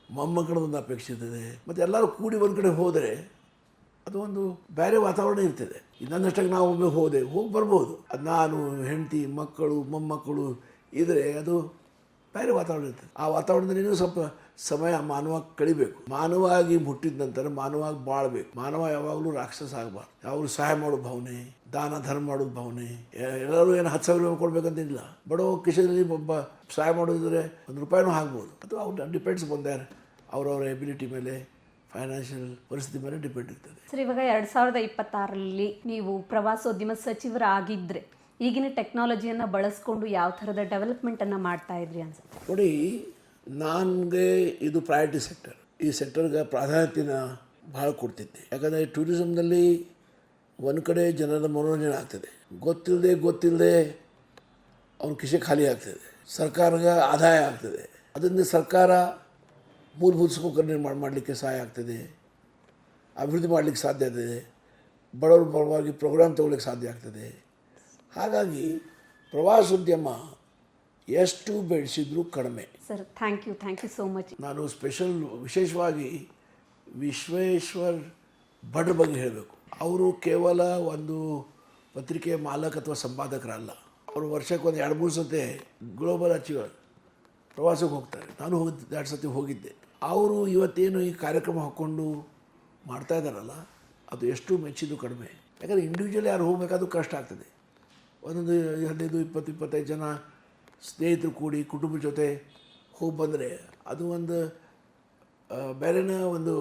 ಮೊಮ್ಮಕ್ಕಳದೊಂದು ಅಪೇಕ್ಷೆ ಇರ್ತದೆ. ಮತ್ತು ಎಲ್ಲರೂ ಕೂಡಿ ಒಂದು ಕಡೆ ಹೋದರೆ ಅದು ಒಂದು ಬೇರೆ ವಾತಾವರಣ ಇರ್ತದೆ. ನನ್ನಷ್ಟಾಗಿ ನಾವು ಒಮ್ಮೆ ಹೋಗಿ ಬರ್ಬೋದು. ಅದು ನಾನು, ಹೆಂಡತಿ, ಮಕ್ಕಳು, ಮೊಮ್ಮಕ್ಕಳು ಇದ್ದರೆ ಅದು ಬೇರೆ ವಾತಾವರಣ ಇರ್ತದೆ. ಆ ವಾತಾವರಣದಲ್ಲಿ ನೀವು ಸ್ವಲ್ಪ ಸಮಯ ಮಾನವಾಗಿ ಕಳಿಬೇಕು. ಮಾನವಾಗಿ ಹುಟ್ಟಿದ ನಂತರ ಮಾನವಾಗಿ ಬಾಳಬೇಕು. ಮಾನವ ಯಾವಾಗಲೂ ರಾಕ್ಷಸ ಆಗಬಾರ್ದು. ಯಾವಾಗಲೂ ಸಹಾಯ ಮಾಡೋ ಭಾವನೆ, ದಾನ ಧರ್ಮ ಮಾಡೋದು ಭಾವನೆ. ಎಲ್ಲರೂ ಏನು 10,000 ರೂಪಾಯಿ ಕೊಡ್ಬೇಕಂತಿಲ್ಲ. ಬಡವ ಕಿಶನಲ್ಲಿ ಒಬ್ಬ ಸಹಾಯ ಮಾಡೋದಿದ್ರೆ 1 ರೂಪಾಯಿನೂ ಆಗ್ಬೋದು. ಅದು ಅವ್ರು ಡಿಪೆಂಡ್ಸ್ ಬಂದಾರೆ, ಅವರವರ ಎಬಿಲಿಟಿ ಮೇಲೆ, ಫೈನಾನ್ಷಿಯಲ್ ಪರಿಸ್ಥಿತಿ ಮೇಲೆ ಡಿಪೆಂಡ್ ಇರ್ತದೆ. ಸರ್, ಇವಾಗ 2026ರಲ್ಲಿ ನೀವು ಪ್ರವಾಸೋದ್ಯಮ ಸಚಿವರಾಗಿದ್ದರೆ ಈಗಿನ ಟೆಕ್ನಾಲಜಿಯನ್ನು ಬಳಸ್ಕೊಂಡು ಯಾವ ಥರದ ಡೆವಲಪ್ಮೆಂಟನ್ನು ಮಾಡ್ತಾ ಇದ್ರಿ ಅನ್ಸುತ್ತೆ? ನೋಡಿ, ನನಗೆ ಇದು ಪ್ರಯಾರಿಟಿ ಸೆಕ್ಟರ್. ಈ ಸೆಕ್ಟರ್ಗೆ ಪ್ರಾಧಾನ್ಯತೆನ ಭಾಳ ಕೊಡ್ತಿದ್ದೆ. ಯಾಕಂದರೆ ಟೂರಿಸಮ್ನಲ್ಲಿ ಒಂದು ಕಡೆ ಜನರ ಮನೋರಂಜನೆ ಆಗ್ತದೆ, ಗೊತ್ತಿಲ್ಲದೆ ಅವ್ನ ಕಿಸೆ ಖಾಲಿ ಆಗ್ತದೆ, ಸರ್ಕಾರಕ್ಕೆ ಆದಾಯ ಆಗ್ತದೆ. ಅದರಿಂದ ಸರ್ಕಾರ ಮೂಲಭೂತ ಸೌಕರ್ಯ ನಿರ್ಮಾಣ ಮಾಡಲಿಕ್ಕೆ ಸಹಾಯ ಆಗ್ತದೆ, ಅಭಿವೃದ್ಧಿ ಮಾಡಲಿಕ್ಕೆ ಸಾಧ್ಯ ಆಗ್ತದೆ, ಬಡವರು ಬಡವಾಗಿ ಪ್ರೋಗ್ರಾಮ್ ತೊಗೊಳ್ಳಿಕ್ಕೆ ಸಾಧ್ಯ ಆಗ್ತದೆ. ಹಾಗಾಗಿ ಪ್ರವಾಸೋದ್ಯಮ ಎಷ್ಟು ಬೆಳೆಸಿದ್ರು ಕಡಿಮೆ. Sir, thank you so much. ನಾನು ವಿಶೇಷವಾಗಿ ವಿಶ್ವೇಶ್ವರ್ ಭಟ್ ಬಗ್ಗೆ ಹೇಳಬೇಕು. ಅವರು ಕೇವಲ ಒಂದು ಪತ್ರಿಕೆಯ ಮಾಲಕ ಅಥವಾ ಸಂಪಾದಕರಲ್ಲ. ಅವರು ವರ್ಷಕ್ಕೆ ಒಂದು 2-3 ಸತಿ ಗ್ಲೋಬಲ್ ಅಚೀವರ್ ಪ್ರವಾಸಕ್ಕೆ ಹೋಗ್ತಾರೆ. ನಾನು 2 ಸತಿ ಹೋಗಿದ್ದೆ. ಅವರು ಇವತ್ತೇನು ಈ ಕಾರ್ಯಕ್ರಮ ಹಾಕ್ಕೊಂಡು ಮಾಡ್ತಾ ಇದ್ದಾರಲ್ಲ, ಅದು ಎಷ್ಟು ಮೆಚ್ಚಿದ್ದು ಕಡಿಮೆ. ಯಾಕಂದರೆ ಇಂಡಿವಿಜುವಲ್ ಯಾರು ಹೋಗಬೇಕಾದ್ರೂ ಕಷ್ಟ ಆಗ್ತದೆ. ಒಂದೊಂದು 15-20-25 ಜನ ಸ್ನೇಹಿತರು ಕೂಡಿ ಕುಟುಂಬ ಜೊತೆ ಹೋಗಿ ಬಂದರೆ ಅದು ಒಂದು ಬೇರೆನೇ ಒಂದು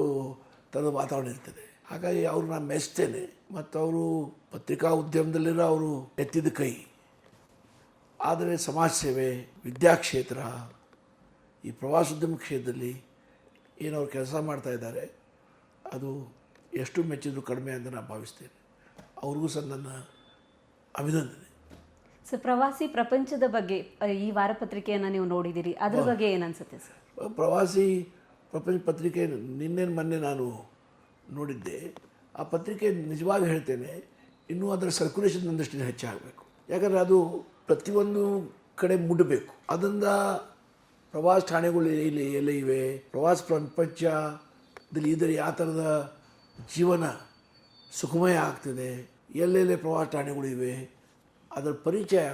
ಥರದ ವಾತಾವರಣ ಇರ್ತದೆ. ಹಾಗಾಗಿ ಅವ್ರು ನಾನು ಮೆಚ್ತೇನೆ. ಮತ್ತು ಅವರು ಪತ್ರಿಕಾ ಉದ್ಯಮದಲ್ಲಿರೋ ಅವರು ಎತ್ತಿದ ಕೈ. ಆದರೆ ಸಮಾಜ ಸೇವೆ, ವಿದ್ಯಾಕ್ಷೇತ್ರ, ಈ ಪ್ರವಾಸೋದ್ಯಮ ಕ್ಷೇತ್ರದಲ್ಲಿ ಏನು ಅವ್ರು ಕೆಲಸ ಮಾಡ್ತಾ ಇದ್ದಾರೆ, ಅದು ಎಷ್ಟು ಮೆಚ್ಚಿದ್ರು ಕಡಿಮೆ ಅಂತ ನಾನು ಭಾವಿಸ್ತೇನೆ. ಅವ್ರಿಗೂ ಸಹ ನನ್ನ ಅಭಿನಂದನೆ. ಸೊ ಪ್ರವಾಸಿ ಪ್ರಪಂಚದ ಬಗ್ಗೆ ಈ ವಾರಪತ್ರಿಕೆಯನ್ನು ನೀವು ನೋಡಿದ್ದೀರಿ, ಅದ್ರ ಬಗ್ಗೆ ಏನು ಅನ್ಸುತ್ತೆ ಸರ್? ಪ್ರವಾಸಿ ಪ್ರಪಂಚ ಪತ್ರಿಕೆ ಮೊನ್ನೆ ನಾನು ನೋಡಿದ್ದೆ. ಆ ಪತ್ರಿಕೆ ನಿಜವಾಗಿ ಹೇಳ್ತೇನೆ, ಇನ್ನೂ ಅದರ ಸರ್ಕ್ಯುಲೇಷನ್ ಒಂದಷ್ಟು ಹೆಚ್ಚಾಗಬೇಕು. ಯಾಕಂದರೆ ಅದು ಪ್ರತಿಯೊಂದು ಕಡೆ ಮುಟ್ಟಬೇಕು. ಅದರಿಂದ ಪ್ರವಾಸ ಠಾಣೆಗಳು ಎಲ್ಲ ಇವೆ, ಪ್ರವಾಸ ಪ್ರಪಂಚದಲ್ಲಿ ಇದರ ಯಾವ ಥರದ ಜೀವನ ಸುಖಮಯ ಆಗ್ತದೆ, ಎಲ್ಲೆಲ್ಲೇ ಪ್ರವಾಸ ಠಾಣೆಗಳು ಇವೆ, ಅದರ ಪರಿಚಯ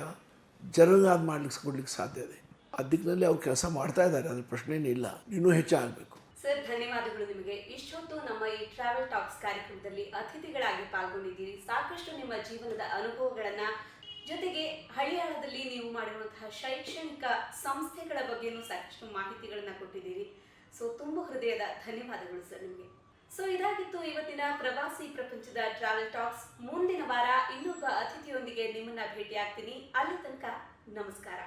ಜನರಿಗೆ ಅದು ಕೊಡ್ಲಿಕ್ಕೆ ಸಾಧ್ಯ ಇದೆ. ಆ ದಿಕ್ಕಿನಲ್ಲಿ ಅವ್ರು ಕೆಲಸ ಮಾಡ್ತಾ ಇದ್ದಾರೆ, ಅದ್ರ ಪ್ರಶ್ನೆಯೇ ಇಲ್ಲ, ಇನ್ನೂ ಹೆಚ್ಚಾಗಬೇಕು. ಸರ್, ಧನ್ಯವಾದಗಳು ನಿಮಗೆ. ಇಷ್ಟೊತ್ತು ನಮ್ಮ ಈ ಟ್ರಾವೆಲ್ ಟಾಕ್ಸ್ ಕಾರ್ಯಕ್ರಮದಲ್ಲಿ ಅತಿಥಿಗಳಾಗಿ ಪಾಲ್ಗೊಂಡಿದ್ದೀರಿ. ಸಾಕಷ್ಟು ನಿಮ್ಮ ಜೀವನದ ಅನುಭವಗಳನ್ನ, ಜೊತೆಗೆ ಹಳಿಯಾಳದಲ್ಲಿ ನೀವು ಮಾಡಿರುವಂತಹ ಶೈಕ್ಷಣಿಕ ಸಂಸ್ಥೆಗಳ ಬಗ್ಗೆನೂ ಸಾಕಷ್ಟು ಮಾಹಿತಿಗಳನ್ನ ಕೊಟ್ಟಿದ್ದೀರಿ. ಸೊ ತುಂಬ ಹೃದಯದ ಧನ್ಯವಾದಗಳು ಸರ್ ನಿಮಗೆ. ಸೊ ಇದಾಗಿತ್ತು ಇವತ್ತಿನ ಪ್ರವಾಸಿ ಪ್ರಪಂಚದ ಟ್ರಾವೆಲ್ ಟಾಕ್ಸ್. ಮುಂದಿನ ವಾರ ಇನ್ನೊಬ್ಬ ಅತಿಥಿಯೊಂದಿಗೆ ನಿಮ್ಮನ್ನ ಭೇಟಿ ಆಗ್ತೀನಿ. ಅಲ್ಲಿ ತನಕ ನಮಸ್ಕಾರ.